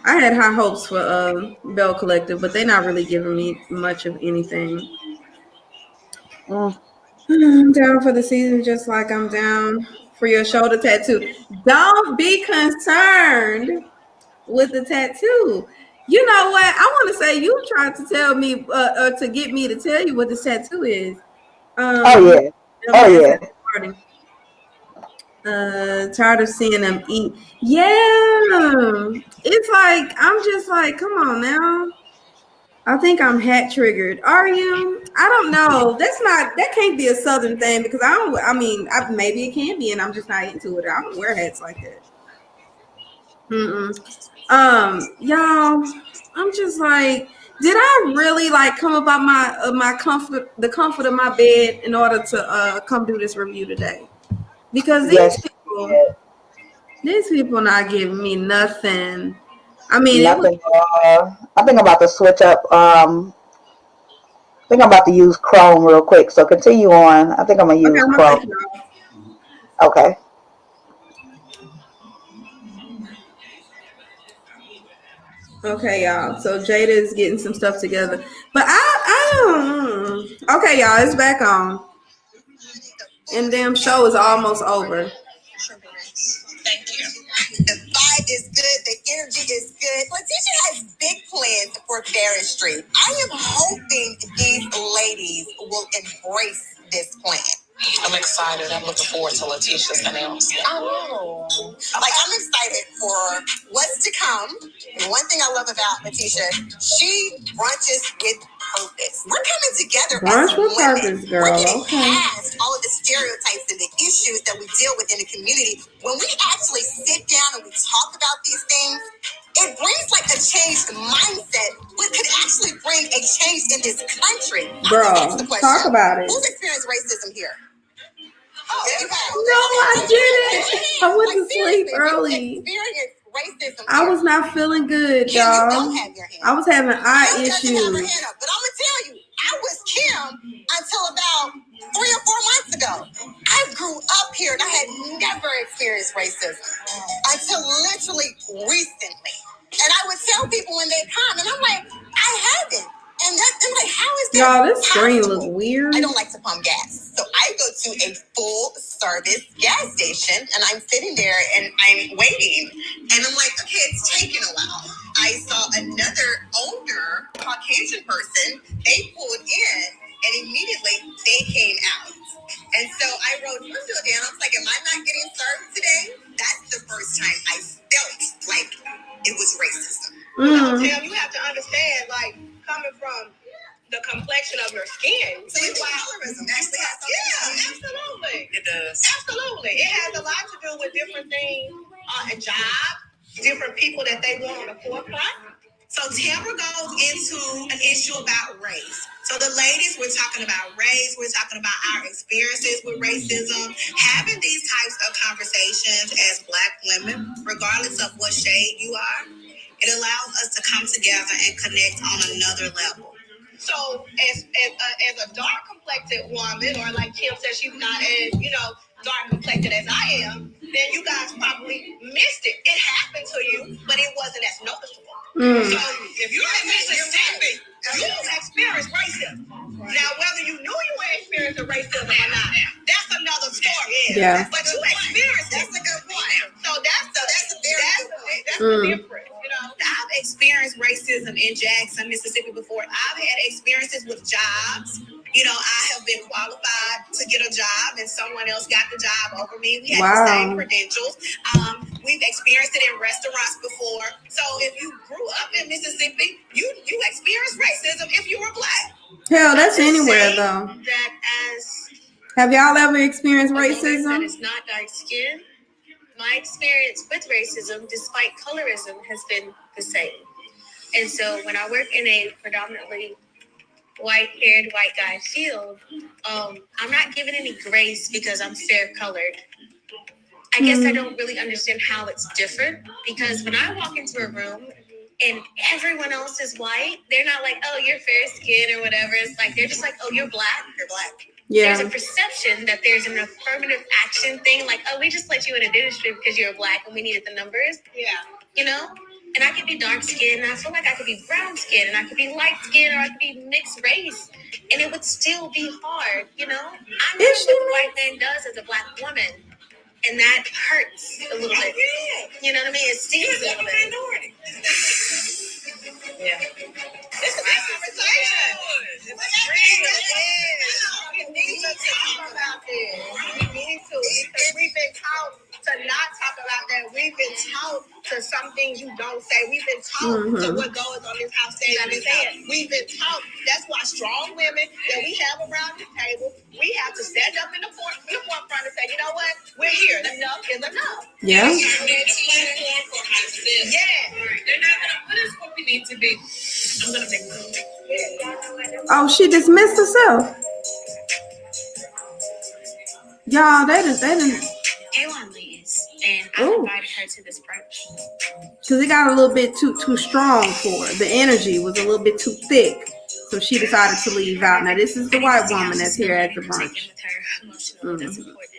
I had high hopes for Belle Collective, but they're not really giving me much of anything. I'm down for the season, just like I'm down for your shoulder tattoo. Don't be concerned with the tattoo. You know what? I want to say you tried to tell me, to get me to tell you what this tattoo is. Oh yeah. Tired of seeing them eat. Yeah, it's like I'm just like, come on now. I think I'm hat triggered. Are you? I don't know. That can't be a Southern thing because maybe it can be, and I'm just not into it. I don't wear hats like that. Y'all, I'm just like, did I really like come about my comfort, the comfort of my bed in order to come do this review today? Because these people not giving me nothing. I mean, nothing. I think I'm about to switch up. I think I'm about to use Chrome real quick. So continue on. I think I'm gonna use Chrome. Okay. Okay, y'all. So Jada is getting some stuff together, but I don't. Okay, y'all, it's back on, and damn show is almost over. Thank you. The vibe is good. The energy is good. Lateshia has big plans for Farish Street. I am hoping these ladies will embrace this plan. I'm excited. I'm looking forward to Letitia's announcement. Oh. Like, I'm excited for what's to come. And one thing I love about Lateshia, she brunches with purpose. We're coming together Brunch as with women. purpose, girl. We're getting Okay. past all of the stereotypes and the issues that we deal with in the community. When we actually sit down and we talk about these things, it brings like a changed mindset, but could actually bring a change in this country. Bro, talk about it. Who's experienced racism here? Oh, you have. No, I didn't. I went to sleep early. I was not feeling good, y'all. I was having eye issues. But I'm gonna tell you, I was Kim until about 3 or 4 months ago. I grew up here and I had never experienced racism until literally recently. And I would tell people when they come, and I'm like, I haven't. And I'm like, how is that? Y'all, this screen look weird. I don't like to pump gas. So I go to a full service gas station and I'm sitting there and I'm waiting. And I'm like, okay, it's taking a while. I saw another older Caucasian person. They pulled in and immediately they came out. And so I wrote window down. I was like, am I not getting served today? That's the first time I felt like it was racism. Tim, you have to understand, like, coming from the complexion of your skin. So it's colorism actually has something. Yeah, absolutely. It does. Absolutely. It has a lot to do with different things, a job, different people that they want on the forefront. So Tambra goes into an issue about race. So the ladies, we're talking about race, we're talking about our experiences with racism, having these types of conversations as Black women, regardless of what shade you are, it allows us to come together and connect on another level. So as a dark complected woman, or like Kim said, she's not as dark complected as I am, then you guys probably missed it. It happened to you, but it wasn't as noticeable. So if you're in Mississippi, you experienced racism. Now, whether you knew you were experiencing racism or not, that's another story. Yeah. But you experienced it. That's a good point. So that's the difference. I've experienced racism in Jackson, Mississippi before. I've had experiences with jobs. I have been qualified to get a job, and someone else got the job over me. We had the same credentials. We've experienced it in restaurants before. So if you grew up in Mississippi, you experienced racism if you were Black. Hell, that's anywhere though. That as have y'all ever experienced racism? That is not dark skin. My experience with racism, despite colorism, has been the same. And so when I work in a predominantly white-haired, white guy field, I'm not given any grace because I'm fair-colored. I guess I don't really understand how it's different, because when I walk into a room and everyone else is white, they're not like, oh, you're fair-skinned or whatever. It's like, they're just like, oh, you're Black, you're Black. Yeah. There's a perception that there's an affirmative action thing, like, oh, we just let you in a dentistry because you're Black and we needed the numbers. Yeah. And I could be dark skinned, and I feel like I could be brown skinned, and I could be light skinned, or I could be mixed race, and it would still be hard, I know what the white man does as a Black woman, and that hurts a little bit. You know what I mean? It stings a little bit. Yeah. This is a conversation. We need to talk about this. We need to, because we've been taught to not talk about that. We've been taught to some things you don't say. We've been taught to what goes on this house stays on this house. We've been taught. That's why strong women that we have around the table, we have to stand up in the forefront and say, you know what? We're here. Enough is enough. Yeah. Yeah. They're not going to put us where we need to be. I'm going to make them. Oh, she dismissed herself. Y'all, they didn't. Kaylon leaves, and I invited her to this brunch. Because it got a little bit too strong for her. The energy was a little bit too thick. So she decided to leave out. Now, this is the white woman that's here at the brunch. That's important.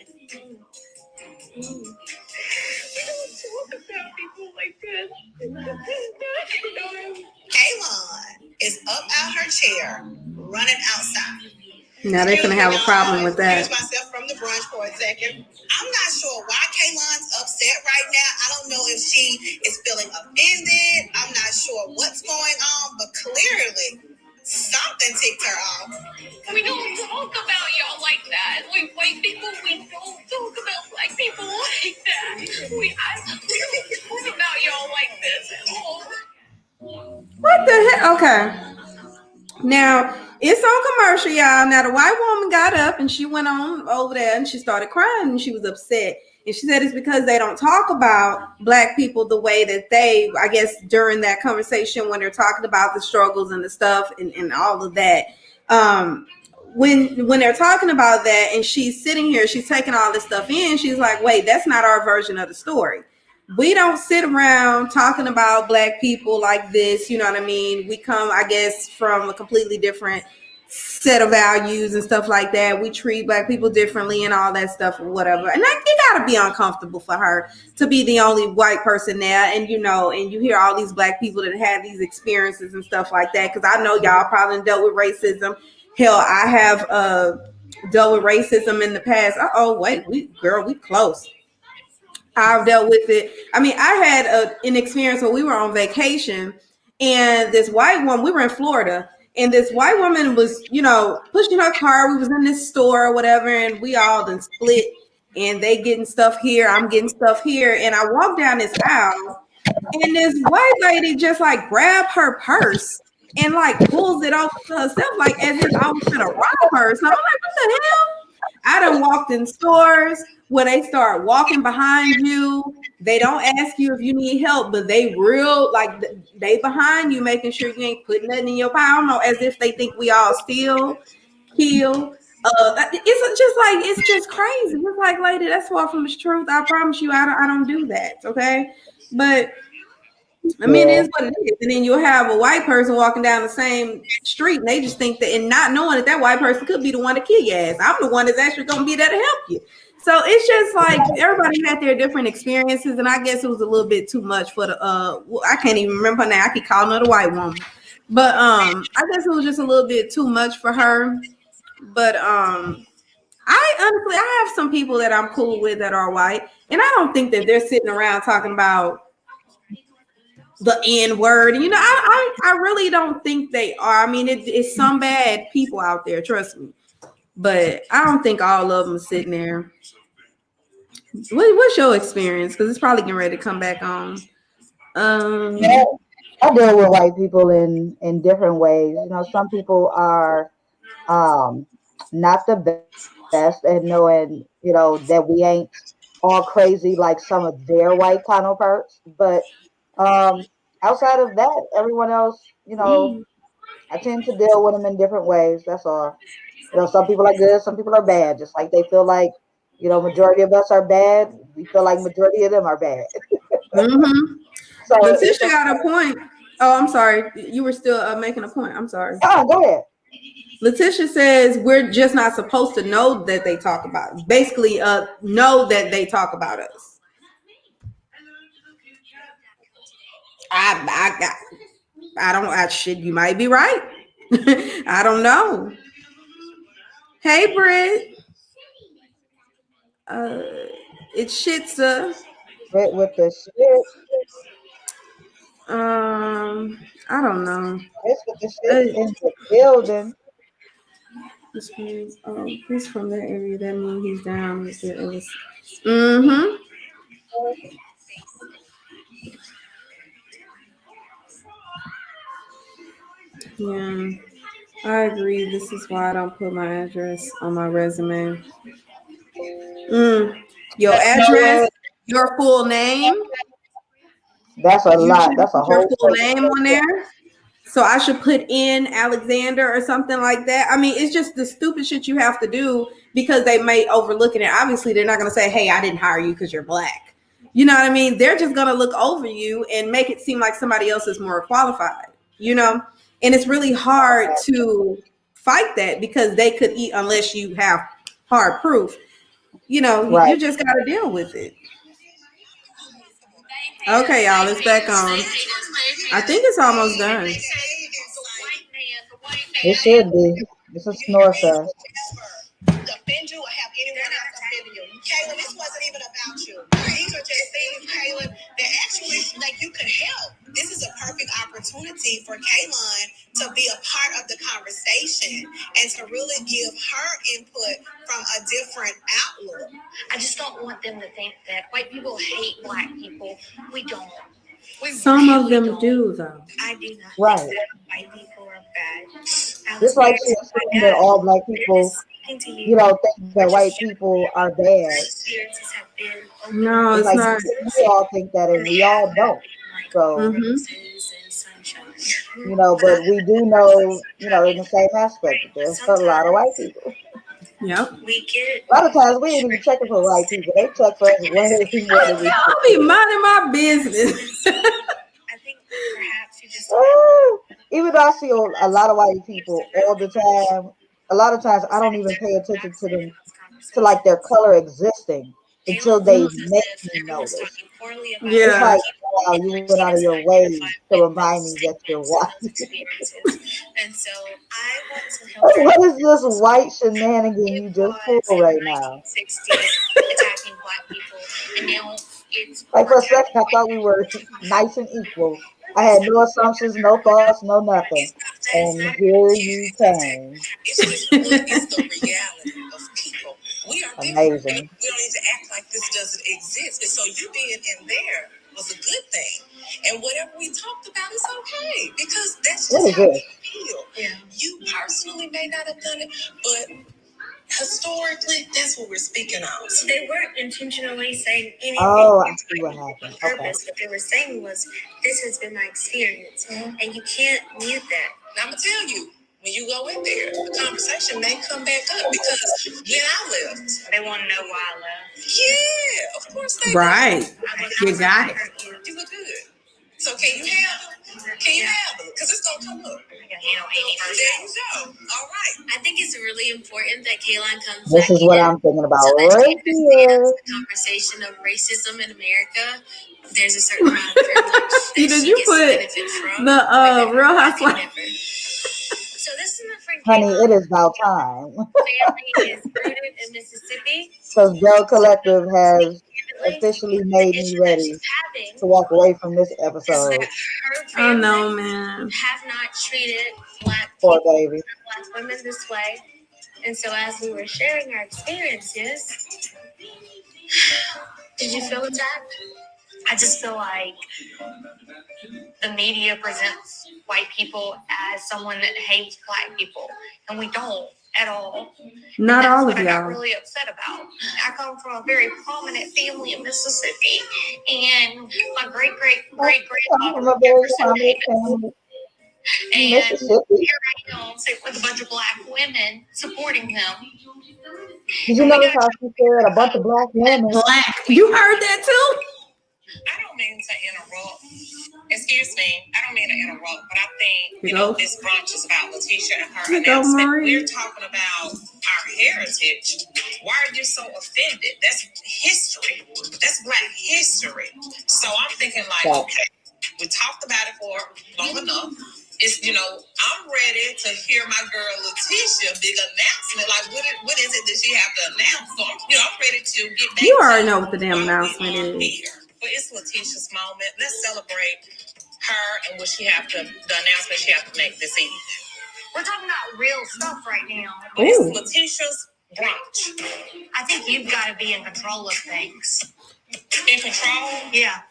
Kaylon is up out her chair, running outside. Now they're gonna have a problem with that. Excuse myself from the brunch for a second. I'm not sure why Kaylon's upset right now. I don't know if she is feeling offended. I'm not sure what's going on, but clearly something ticked her off. We don't talk about y'all like that. We white people, we don't talk about Black people like that. We don't talk about y'all like this at all. What the heck? Okay. Now, it's on commercial, y'all. Now, the white woman got up and she went on over there and she started crying and she was upset. And she said it's because they don't talk about Black people the way that they, I guess, during that conversation when they're talking about the struggles and the stuff and all of that. When they're talking about that and she's sitting here, she's taking all this stuff in. She's like, wait, that's not our version of the story. We don't sit around talking about Black people like this. You know what I mean? We come, I guess, from a completely different set of values and stuff like that. We treat Black people differently and all that stuff or whatever. And it gotta be uncomfortable for her to be the only white person there. And, and you hear all these Black people that have these experiences and stuff like that. Because I know y'all probably dealt with racism. Hell, I have dealt with racism in the past. We close. I've dealt with it. I mean, I had an experience where we were on vacation and this white woman, we were in Florida, and this white woman was, pushing her car. We was in this store or whatever, and we all then split, and they getting stuff here, I'm getting stuff here. And I walked down this aisle, and this white lady just like grabbed her purse and like pulls it off to herself, like as if I was gonna rob her. So I'm like, what the hell? I done walked in stores where they start walking behind you. They don't ask you if you need help, but they they behind you, making sure you ain't putting nothing in your pocket. I don't know, as if they think we all steal, kill. It's just crazy. It's like, lady, that's far from the truth. I promise you, I don't do that. Okay, but I mean, it is what it is. And then you'll have a white person walking down the same street and they just think that, and not knowing that that white person could be the one to kill your ass. I'm the one that's actually going to be there to help you. So it's just like everybody had their different experiences. And I guess it was a little bit too much for the, I can't even remember her name. I keep calling her the white woman. But I guess it was just a little bit too much for her. But I honestly, I have some people that I'm cool with that are white. And I don't think that they're sitting around talking about the N word. You know, I really don't think they are. I mean, it's some bad people out there, trust me. But I don't think all of them are sitting there. What's your experience? Because it's probably getting ready to come back on. Yeah, I deal with white people in different ways. You know, some people are um not the best at knowing, that we ain't all crazy like some of their white counterparts. But um outside of that, everyone else, I tend to deal with them in different ways. That's all. Some people are good, some people are bad. Just like they feel like, majority of us are bad. We feel like majority of them are bad. Mm-hmm. So Lateshia got a point. Oh, I'm sorry. You were still making a point. I'm sorry. Oh, go ahead. Lateshia says we're just not supposed to know that they talk about. Basically, know that they talk about us. I don't. Shit, you might be right. I don't know. Hey, Britt. It's Shitza. With the shit. I don't know. It's with the shit in the building. This means, he's from that area. That means he's down with it. Mm-hmm. Yeah, I agree. This is why I don't put my address on my resume. Your address, your full name. That's a You lot. should That's a put your whole full name on there. So I should put in Alexander or something like that. I mean, it's just the stupid shit you have to do because they may overlook it. And obviously, they're not going to say, hey, I didn't hire you because you're black. You know what I mean? They're just going to look over you and make it seem like somebody else is more qualified, And it's really hard to fight that because they could eat unless you have hard proof. Right. You just got to deal with it. Okay, y'all, it's back on. I think it's almost done. It should be. It's a snore fest. Defend you or have anyone else defend you. Kaylin, this wasn't even about you. These are just things, Kaylin, that actually you could help. This is a perfect opportunity for Kaylin to be a part of the conversation and to really give her input from a different outlook. I just don't want them to think that white people hate black people. We don't. Some of them do, though. I do not Right. think that white people are bad. Just like she assumed that all black people, think that white people are bad. No, it's not. We all think that, and we all don't. So, but we do know, in the same aspect, that there's a lot of white people. Yep. A lot of times we ain't even checking for white people. They check for us way more than we do. I'll be minding my business. I think perhaps you just even though I see a lot of white people all the time, a lot of times I don't even pay attention to them, to like their color existing until they make me notice. Yeah. It's like, wow, you went out of your way to remind me that you're white. And so I want to help. What is this white shenanigan you just pulled right now? Attacking black people, and now it's like for a second I thought we were nice and equal. I had no assumptions, no thoughts, no nothing. And here you came. It's the reality of people. We are amazing. We don't need to act like this doesn't exist. And so you being in there was a good thing. And whatever we talked about is okay. Because that's just how we feel. Yeah. You personally may not have done it, but historically, that's what we're speaking of. So they weren't intentionally saying anything. Oh, I see what happened. Purpose. What they were saying was, this has been my experience. And you can't mute that. Now, I'm going to tell you, when you go in there, the conversation may come back up because when I left, they want to know why I left. Yeah, of course they right. You got it. You were good. So can you handle it? Can you handle it? Because it's going to come up. I can handle any There you go. All right. I think it's really important that Kaylin comes This back is what in I'm thinking about so that right she understands here. the conversation of racism in America. There's a certain amount of privilege that Did she you gets to put benefit from. the Real I could Housewives? never. So this is my friend Honey, Kaylin. it is about time. Family is rooted in Mississippi. Because Belle Collective has Candidly, officially the made me issue that ready she's having to walk away from this is episode. that her Oh family no, man. have not treated Black Poor people, baby. Black women this way. And so as we were sharing our experiences, did you feel attacked? I just feel like the media presents white people as someone that hates Black people, and we don't at all. Not That's all what of I got y'all. really upset about. I come from a very prominent family in Mississippi, and my great I'm grandfather from was a very Jefferson prominent Davis. family in And Mississippi. here I am, sitting with a bunch of Black women supporting him. Did you notice how she said a bunch of Black women? Black. You heard that too? I don't mean to interrupt. Excuse me. I don't mean to interrupt, but I think, You know. this brunch is about Lateshia and her You go, announcement. Marie. We're talking about our heritage. Why are you so offended? That's history. That's Black history. So I'm thinking like, Yeah. okay, we talked about it for long enough. It's, I'm ready to hear my girl Lateshia big announcement. Like, what is it that she have to announce? So I'm ready to get back. You already know what the why damn we announcement are is. here. But it's Letitia's moment. Let's celebrate her and what she have to, the announcement she have to make this evening. We're talking about real stuff right now. But it's Letitia's brunch. I think you've got to be in control of things. In control? Yeah.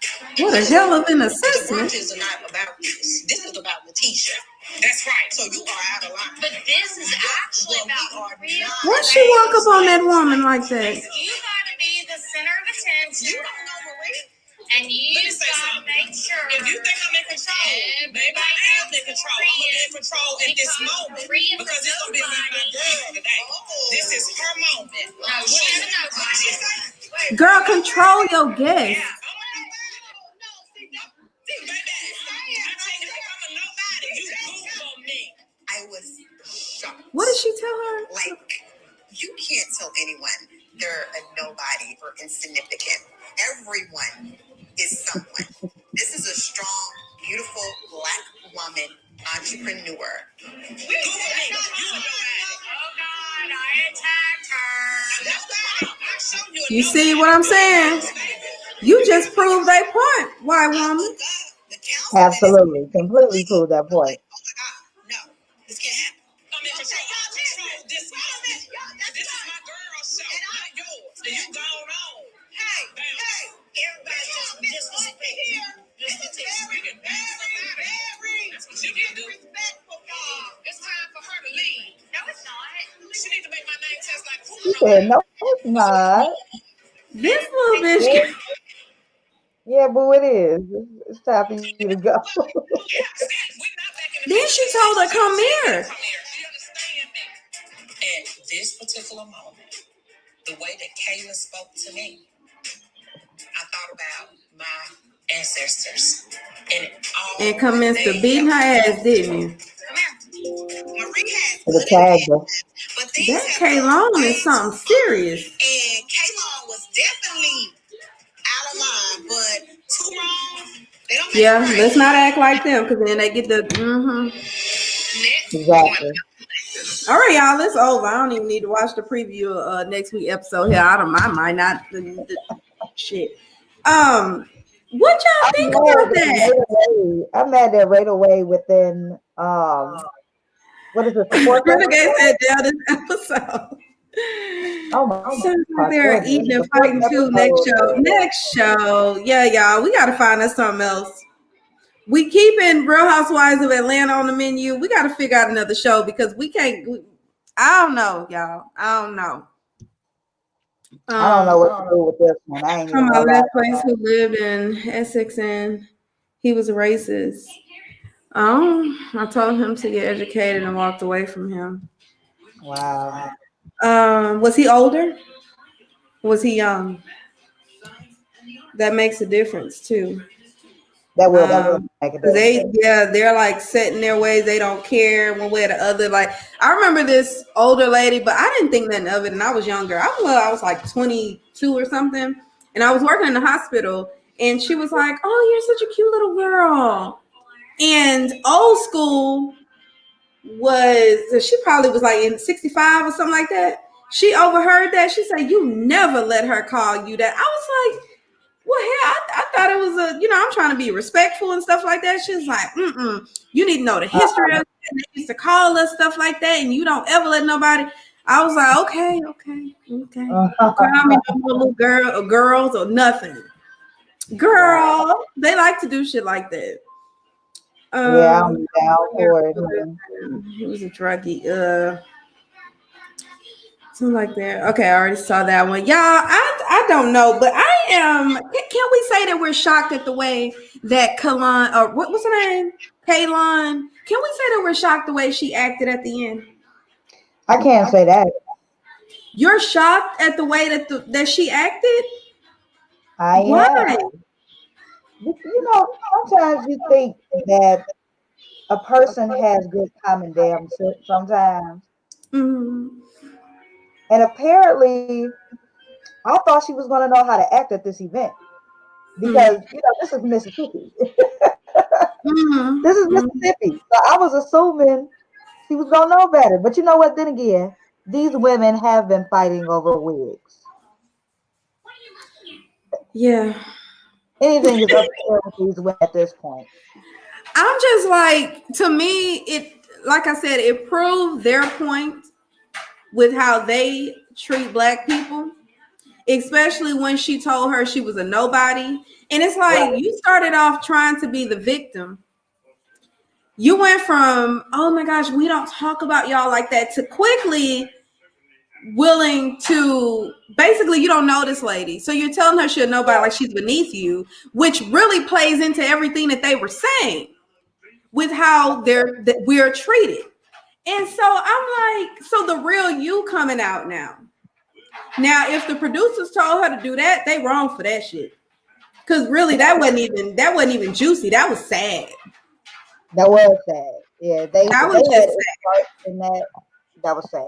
What a hell of an The assessment. brunch is not about this. This is about Lateshia. That's right. So you are out of line. But this is actually about real Why she walk up on that woman like that? You gotta be the center of attention. You don't know Marie. And you Let me say gotta something. make sure. If you think I'm in control, maybe I am in control. I'm gonna be in control at this moment because it's gonna be about my girl today. This is her moment. No, she's a nobody. Girl, control your guests. I was shocked. What did she tell her? Like, you can't tell anyone they're a nobody or insignificant. Everyone is someone. This is a strong, beautiful Black woman entrepreneur. Oh God, I attacked her. You see what I'm saying? You just proved a point, white woman. Absolutely. Completely proved that point. Oh my God, no, this can't happen. I'm in control. This is my girl show, not yours. And you gone on. Hey, everybody just listen here. That's what you need to do. It's time for her to leave. No, it's not. She need to make my name test like She said, no, it's not. This little bitch. Yeah, boo, it is. It's time for you to go. Then she told her, come here. You understand me? At this particular moment, the way that Kayla spoke to me, I thought about my ancestors and all. And commenced to beating her ass, didn't you? Marie has The tag. but things That have Kaylon gone is something serious. And Kaylon was definitely out of line, but too wrong. They don't make Yeah, it right. let's not act like them, because then they get the Exactly. All right, y'all, it's over. I don't even need to watch the preview of next week episode here. I might not shit. What y'all think about that? I'm mad that right away within what is it? Renegade said down this episode. Oh my Sounds like they're eating and fighting too. Next show. Yeah, y'all. We gotta find us something else. We keeping Real Housewives of Atlanta on the menu. We gotta figure out another show because we can't. I don't know, y'all. I don't know. I don't know what to do with this one. I ain't From even my know last that. place who lived in Essex and he was a racist. I told him to get educated and walked away from him. Wow. Was he older? Was he young? That makes a difference too. That will make a They're like set in their ways. They don't care one way or the other. Like I remember this older lady, but I didn't think nothing of it, and I was younger. I was like 22 or something, and I was working in the hospital, and she was like, "Oh, you're such a cute little girl." And old school she probably was like in 65 or something like that. She overheard that. She said, "You never let her call you that." I was like, well, hell, I thought it was I'm trying to be respectful and stuff like that. She was like, you need to know the history of it. They used to call us stuff like that, and you don't ever let nobody. I was like, okay. Don't call me no more little girl or girls or nothing. Girl, they like to do shit like that. Yeah, I'm down for it. He was a druggie. Something like that. Okay, I already saw that one. Y'all, I don't know, but I am. Can we say that we're shocked at the way that Kalon, or what's her name? Kalon. Can we say that we're shocked the way she acted at the end? I can't say that. You're shocked at the way that she acted? Why? Am. You know, sometimes you think that a person has good common damn sometimes. Mm-hmm. And apparently, I thought she was going to know how to act at this event because, this is Mississippi. This is Mississippi. So I was assuming she was going to know better. But you know what? Then again, these women have been fighting over wigs. Yeah. Anything is up there with these women at this point. I'm just like, to me, it, like I said, it proved their point with how they treat Black people, especially when she told her she was a nobody. And it's like, you started off trying to be the victim. You went from, oh my gosh, we don't talk about y'all like that, to quickly willing to, basically, you don't know this lady. So you're telling her she's a nobody, like she's beneath you, which really plays into everything that they were saying with how we're treated. And so I'm like, so the real you coming out now. Now, if the producers told her to do that, they wrong for that shit. Because really, that wasn't even juicy. That was sad. That was sad. Yeah, that was just sad. And that was sad.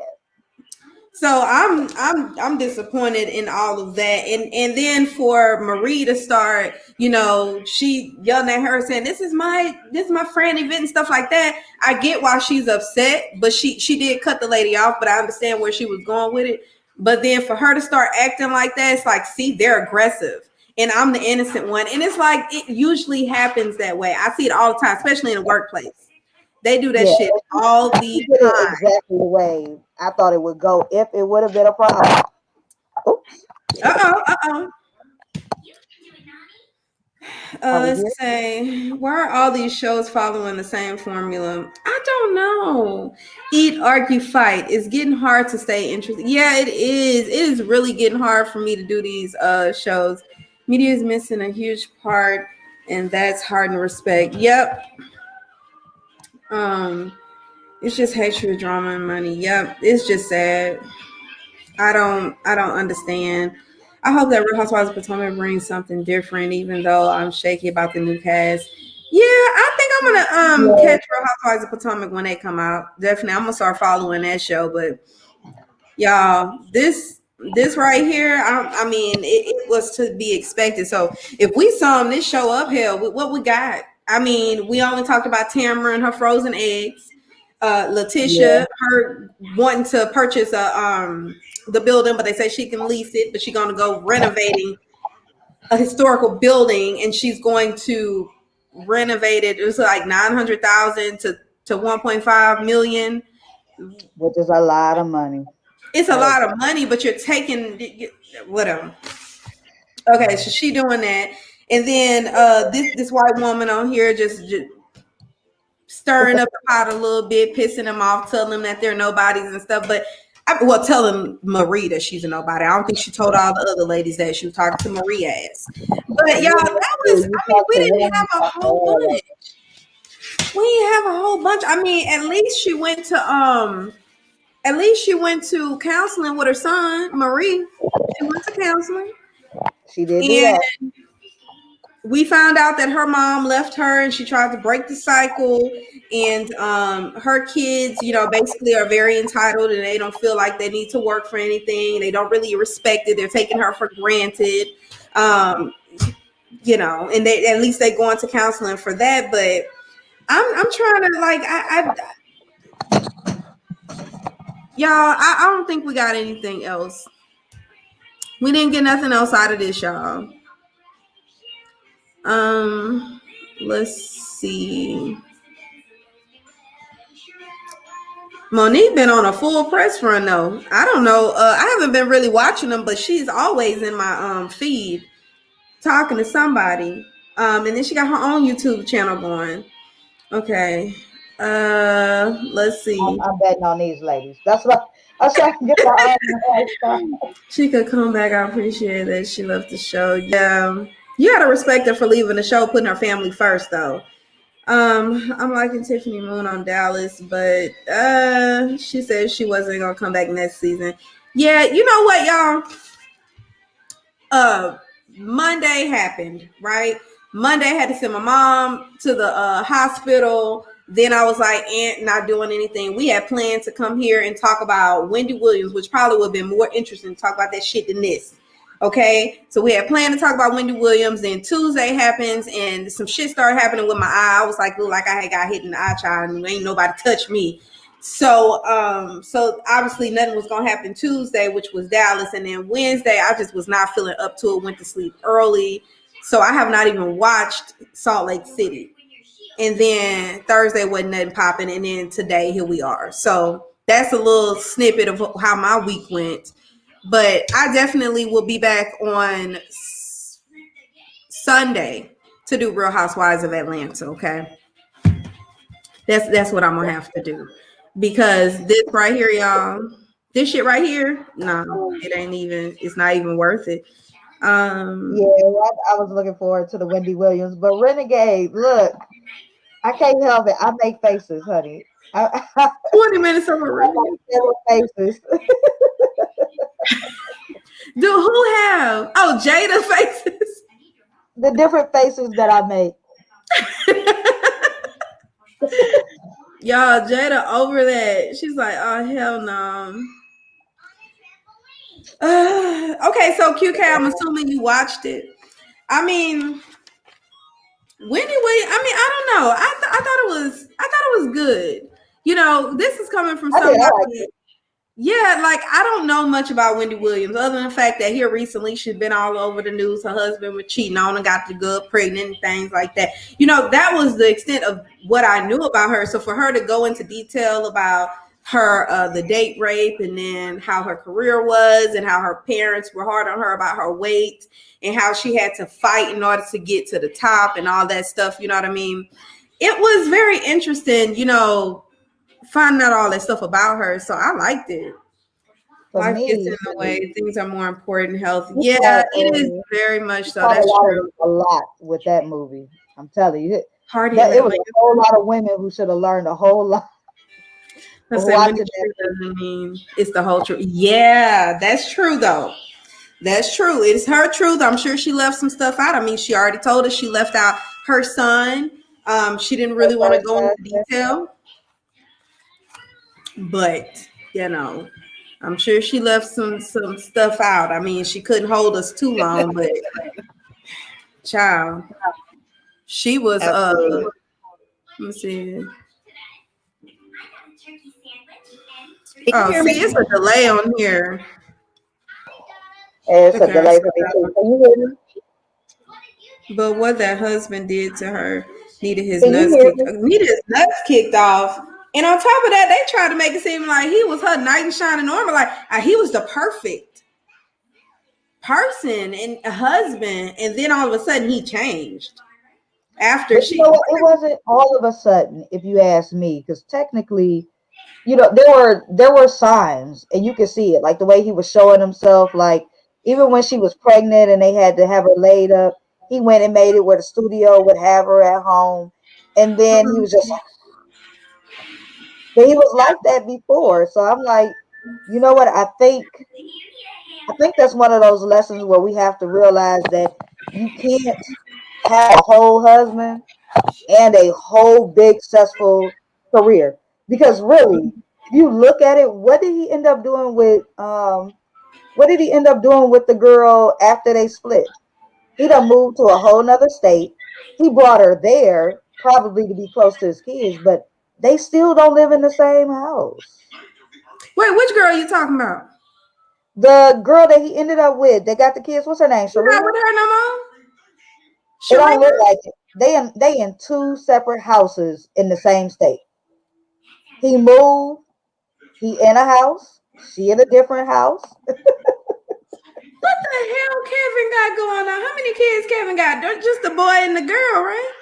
So I'm disappointed in all of that. And then for Marie to start, she yelling at her saying, this is my friend event and stuff like that. I get why she's upset, but she did cut the lady off, but I understand where she was going with it. But then for her to start acting like that, it's like, see, they're aggressive and I'm the innocent one. And it's like, it usually happens that way. I see it all the time, especially in the workplace. They do that shit all the time. Exactly the way I thought it would go if it would have been a problem. Oops. Let's say, why are all these shows following the same formula? I don't know. Eat, argue, fight. It's getting hard to stay interested. Yeah, it is. It is really getting hard for me to do these shows. Media is missing a huge part, and that's hard to respect. Yep. It's just hatred, drama, and money. Yep. It's just sad. I don't understand. I hope that Real Housewives of Potomac brings something different, even though I'm shaky about the new cast. Yeah, I think I'm gonna catch Real Housewives of Potomac when they come out. Definitely, I'm gonna start following that show. But y'all, this right here, I mean, it was to be expected. So if we sum this show up, hell, what we got? I mean, we only talked about Tambra and her frozen eggs. Lateshia, her wanting to purchase the building, but they say she can lease it, but she's gonna go renovating a historical building, and she's going to renovate it. It was like 900,000 to 1.5 million, which is a lot of money. It's a lot of money, but you're taking whatever. Okay, so she doing that, and then this white woman on here just stirring up the pot a little bit, pissing them off, telling them that they're nobodies and stuff. But telling Marie that she's a nobody. I don't think she told all the other ladies that. She was talking to Marie ass. But y'all, that was, I mean, we didn't have a whole bunch. We didn't have a whole bunch. I mean, at least she went to counseling with her son, Marie. She went to counseling. She did do that. we found out that her mom left her and she tried to break the cycle. And her kids, basically are very entitled and they don't feel like they need to work for anything. They don't really respect it. They're taking her for granted. Um, and they at least they go into counseling for that. But I'm trying to y'all, I don't think we got anything else. We didn't get nothing else out of this, y'all. Let's see. Monique been on a full press run though. I don't know. I haven't been really watching them, but she's always in my feed talking to somebody. And then she got her own YouTube channel going. Okay. Let's see. I'm betting on these ladies. That's what I'm trying to get my She could come back. I appreciate that. She left the show. Yeah. You gotta respect her for leaving the show, putting her family first though. I'm liking Tiffany Moon on Dallas, but she said she wasn't gonna come back next season. Yeah, you know what, y'all? Monday happened, right? Monday I had to send my mom to the hospital. Then I was like, Aunt, not doing anything. We had planned to come here and talk about Wendy Williams, which probably would have been more interesting to talk about that shit than this. Okay, so we had planned to talk about Wendy Williams. Then Tuesday happens and some shit started happening with my eye. I was like, look, like I had got hit in the eye child and ain't nobody touch me. So obviously nothing was gonna happen Tuesday, which was Dallas, and then Wednesday I just was not feeling up to it. Went to sleep early, so I have not even watched Salt Lake City. And then Thursday wasn't nothing popping, and then today here we are. So that's a little snippet of how my week went. But I definitely will be back on Sunday to do Real Housewives of Atlanta. Okay, that's what I'm gonna have to do, because this right here, y'all, this shit right here, no, it ain't even. It's not even worth it. Yeah, I was looking forward to the Wendy Williams, but Renegade, look, I can't help it. I make faces, honey. 20 minutes of a Renegade faces. Do who have? Oh, Jada faces. The different faces that I make. Y'all, Jada over that. She's like, oh, hell no. Okay, so QK, I'm assuming you watched it. I mean, Wendy Williams, I don't know. I thought it was good. This is coming from somebody. Yeah, like I don't know much about Wendy Williams other than the fact that here recently she's been all over the news. Her husband was cheating on and got the girl pregnant and things like that. That was the extent of what I knew about her. So for her to go into detail about her, the date rape, and then how her career was and how her parents were hard on her about her weight and how she had to fight in order to get to the top and all that stuff. You know what I mean? It was very interesting, finding out all that stuff about her. So I liked it. Life gets in the way. Things are more important. Health. Yeah, it is very much so. That's true. A lot with that movie. I'm telling you. It was a whole lot of women who should have learned a whole lot. Doesn't mean it's the whole truth. Yeah, that's true though. That's true. It's her truth. I'm sure she left some stuff out. I mean, she already told us she left out her son. She didn't really want to go into detail. But I'm sure she left some stuff out. I mean, she couldn't hold us too long, but child, she was let me see. Oh, see, it's a delay on here. It's a delay for me too. Can you hear me? But what that husband did to her, needed his nuts kicked off. And on top of that, they tried to make it seem like he was her knight in shining armor, like he was the perfect person and a husband. And then all of a sudden, he changed after it wasn't all of a sudden, if you ask me, because technically, there were signs, and you could see it, like the way he was showing himself, like even when she was pregnant and they had to have her laid up, he went and made it where the studio would have her at home, and then he was just. But he was like that before. So I'm like, you know what? I think that's one of those lessons where we have to realize that you can't have a whole husband and a whole big successful career. Because really, if you look at it, what did he end up doing with the girl after they split? He done moved to a whole nother state. He brought her there, probably to be close to his kids, but they still don't live in the same house. Wait, which girl are you talking about? The girl that he ended up with, they got the kids. What's her name? You're not Sharina? with her no more? It don't Sharina? look like it. They in two separate houses in the same state. He moved. He in a house. She in a different house. What the hell Kevin got going on? How many kids Kevin got? They're just the boy and the girl, right?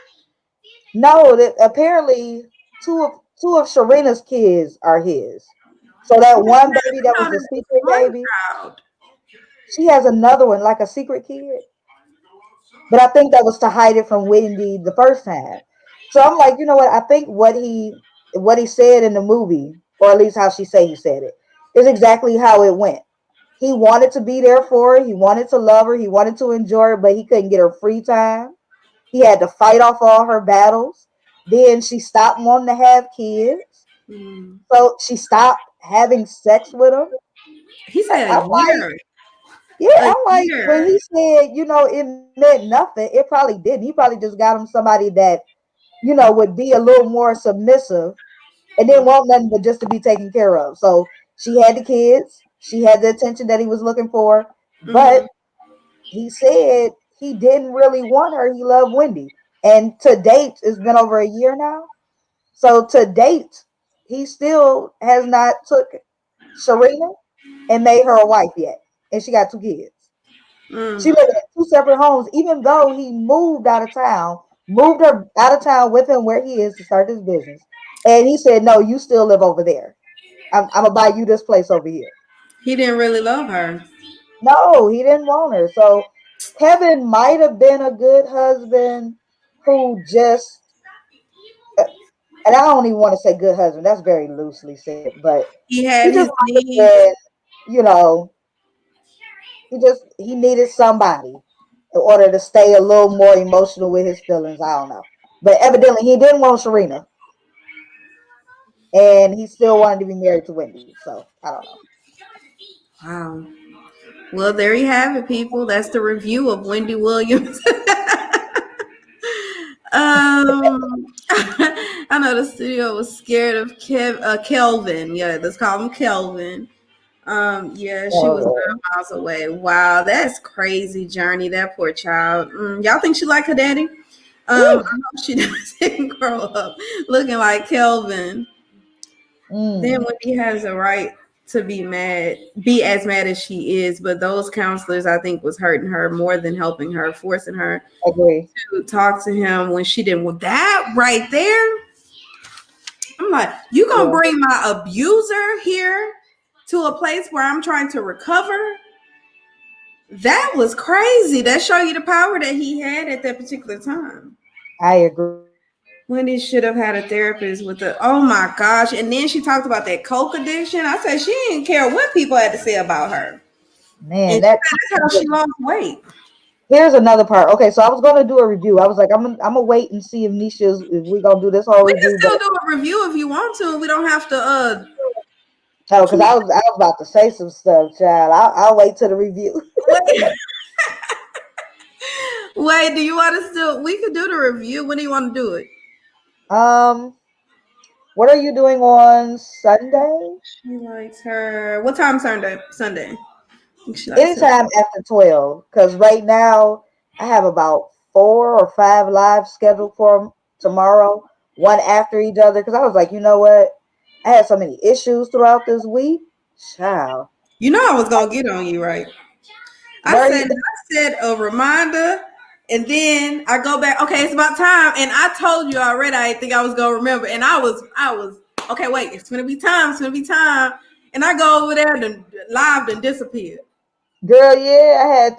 No, that apparently two of Sharina's kids are his. So that one baby that was the secret baby, she has another one, like a secret kid. But I think that was to hide it from Wendy the first time. So I'm like, you know what? I think what he said in the movie, or at least how she say he said it, is exactly how it went. He wanted to be there for her. He wanted to love her. He wanted to enjoy her, but he couldn't get her free time. He had to fight off all her battles. Then she stopped wanting to have kids. So she stopped having sex with him. He said I'm a like, year. yeah, A I'm like, year. when he said, it meant nothing, it probably didn't. He probably just got him somebody that, would be a little more submissive and didn't want nothing but just to be taken care of. So she had the kids. She had the attention that he was looking for. But he said he didn't really want her. He loved Wendy. And to date, it's been over a year now. So to date, he still has not took Sharina and made her a wife yet. And she got two kids. She lived in two separate homes, even though he moved out of town, moved her out of town with him where he is to start his business. And he said, no, you still live over there. I'm going to buy you this place over here. He didn't really love her. No, he didn't want her. So Kevin might have been a good husband who just, and I don't even want to say good husband. That's very loosely said, but He had he just his might have needs. been, he needed somebody in order to stay a little more emotional with his feelings. I don't know. But evidently he didn't want Sharina. And he still wanted to be married to Wendy. So I don't know. Wow. Well, there you have it, people. That's the review of Wendy Williams. I know the studio was scared of Kelvin. Yeah, let's call him Kelvin. Yeah, she was 9 miles away. Wow, that's crazy journey. That poor child. Y'all think she like her daddy? I hope she doesn't grow up looking like Kelvin. Then Wendy has a right to be as mad as she is, but those counselors, I think, was hurting her more than helping her, forcing her to talk to him when she didn't want that right there. I'm like, you gonna bring my abuser here to a place where I'm trying to recover? That was crazy. That show you the power that he had at that particular time. I agree. Wendy should have had a therapist with oh my gosh. And then she talked about that coke addiction. I said she didn't care what people had to say about her. Man, and that's how she lost weight. Here's another part. Okay, so I was gonna do a review. I was like, I'm gonna wait and see if we're gonna do this whole we review. We can still do a review if you want to. We don't have to Oh, because I was about to say some stuff, child. I'll wait till the review. Wait, do you want to still? We could do the review. When do you want to do it? What are you doing on Sunday? She likes her. What time Sunday? Anytime after 12. Because right now I have about 4 or 5 live scheduled for tomorrow, one after each other. Because I was like, you know what? I had so many issues throughout this week. Child. You know I was gonna get on you, right? I said a reminder, and then I go back. Okay, it's about time, and I told you already. I didn't think I was gonna remember, and I was. Okay, wait, it's gonna be time. It's gonna be time, and I go over there and live and disappeared. Girl, yeah, I had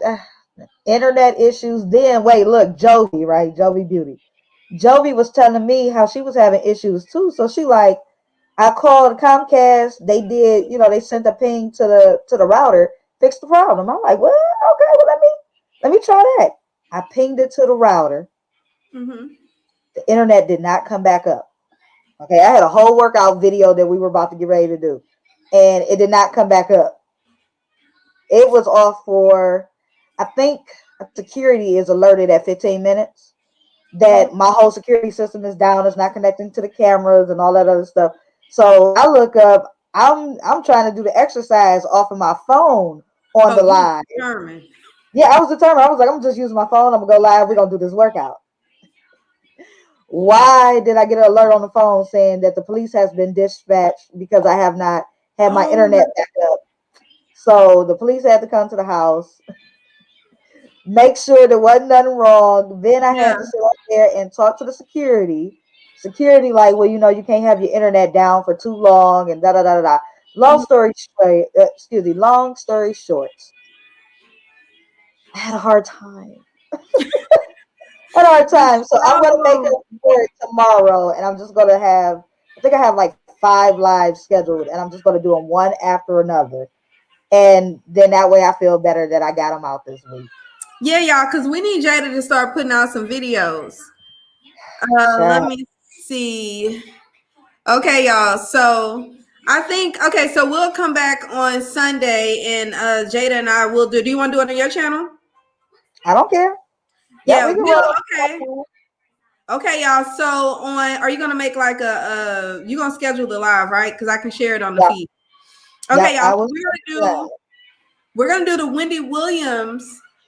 internet issues. Then wait, look, Jovi, right? Jovi Beauty. Jovi was telling me how she was having issues too. So she like, I called Comcast. They did, they sent a ping to the router, fixed the problem. I'm like, well, okay, well let me try that. I pinged it to the router. Mm-hmm. The internet did not come back up. Okay, I had a whole workout video that we were about to get ready to do, and it did not come back up. It was off for, I think security is alerted at 15 minutes that my whole security system is down, it's not connecting to the cameras and all that other stuff. So I look up, I'm trying to do the exercise off of my phone on the live. Determined. Yeah, I was determined. I was like, I'm just using my phone. I'm gonna go live. We're gonna do this workout. Why did I get an alert on the phone saying that the police has been dispatched because I have not had my internet back up? So the police had to come to the house, make sure there wasn't nothing wrong. Then I had to sit up there and talk to the security. Security, like, well, you can't have your internet down for too long and da da da da. Long story short, I had a hard time. So I'm gonna make it work tomorrow, and I'm just gonna have. I think I have like 5 lives scheduled, and I'm just gonna do them one after another, and then that way I feel better that I got them out this week. Yeah, y'all, because we need Jada to start putting out some videos. Let me see. Okay, y'all. So I think so we'll come back on Sunday, and Jada and I will do. Do you want to do it on your channel? I don't care. Yeah, okay. Okay, y'all. So are you gonna make like you gonna schedule the live, right? Because I can share it on the feed. Okay, y'all. We're gonna do the Wendy Williams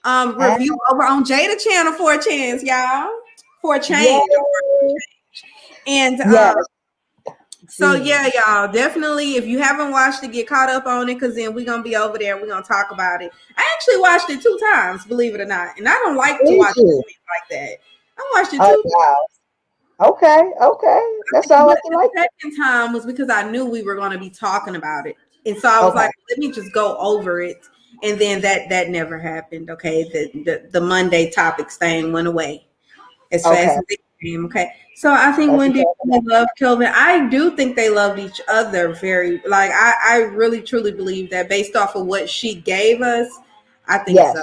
review over on Jada channel for a chance, y'all. For a change. And so yeah, y'all, definitely, if you haven't watched it, get caught up on it, because then we're gonna be over there and we're gonna talk about it. I actually watched it 2 times, believe it or not, and I don't like to watch movies like that. I watched it 2 times. Okay. That sounds like you like it. The second time was because I knew we were going to be talking about it, and so I was like, let me just go over it, and then that never happened. Okay, the Monday topics thing went away as fast as it came. Okay, so I think Wendy loved Kelvin. I do think they loved each other very. Like I really truly believe that based off of what she gave us. I think so.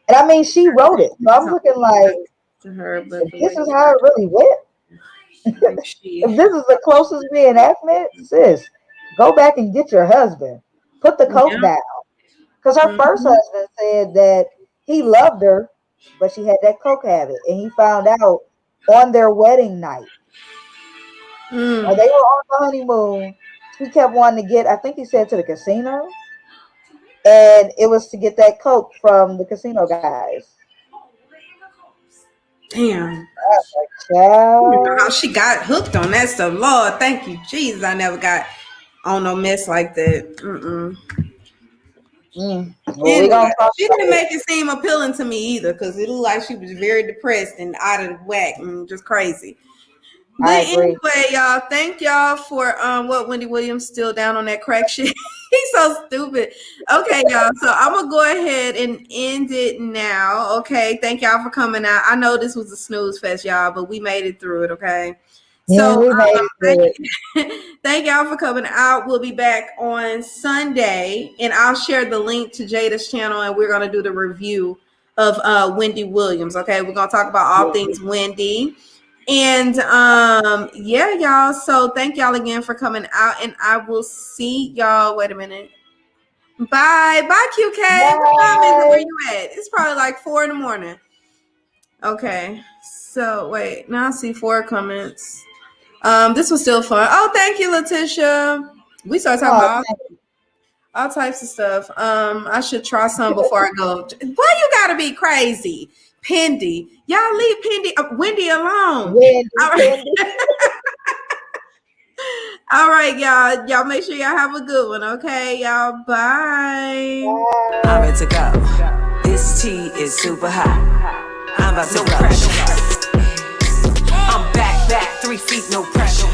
And I mean, she wrote it, so I'm looking like to her, but this is how it really went. If this is the closest reenactment, sis, go back and get your husband. Put the coke down. Because her first husband said that he loved her, but she had that coke habit. And he found out on their wedding night. Or they were on the honeymoon. He kept wanting to get, I think he said, to the casino. And it was to get that coke from the casino guys. Damn. How she got hooked on that stuff. Lord, thank you, Jesus. I never got on no mess like that. Anyway, she didn't make it seem appealing to me either, because it looked like she was very depressed and out of whack and just crazy. But anyway, y'all, thank y'all for Wendy Williams still down on that crack shit. He's so stupid. Okay, y'all. So I'm gonna go ahead and end it now. Okay. Thank y'all for coming out. I know this was a snooze fest, y'all, but we made it through it. Okay. So thank y'all for coming out. We'll be back on Sunday, and I'll share the link to Jada's channel, and we're gonna do the review of Wendy Williams. Okay, we're gonna talk about all things Wendy. And yeah, y'all. So thank y'all again for coming out, and I will see y'all. Wait a minute. Bye, QK. What time is it? Where you at? It's probably like 4 a.m. Okay. So wait, now I see 4 comments. This was still fun. Oh, thank you, Lateshia. We started talking about all types of stuff. I should try some before I go. Why you gotta be crazy? Pendy. Y'all leave Wendy alone. All right. All right, y'all. Y'all make sure y'all have a good one, okay? Y'all, bye. I'm ready to go. This tea is super hot. I'm about to rush. I'm back, 3 feet, no pressure.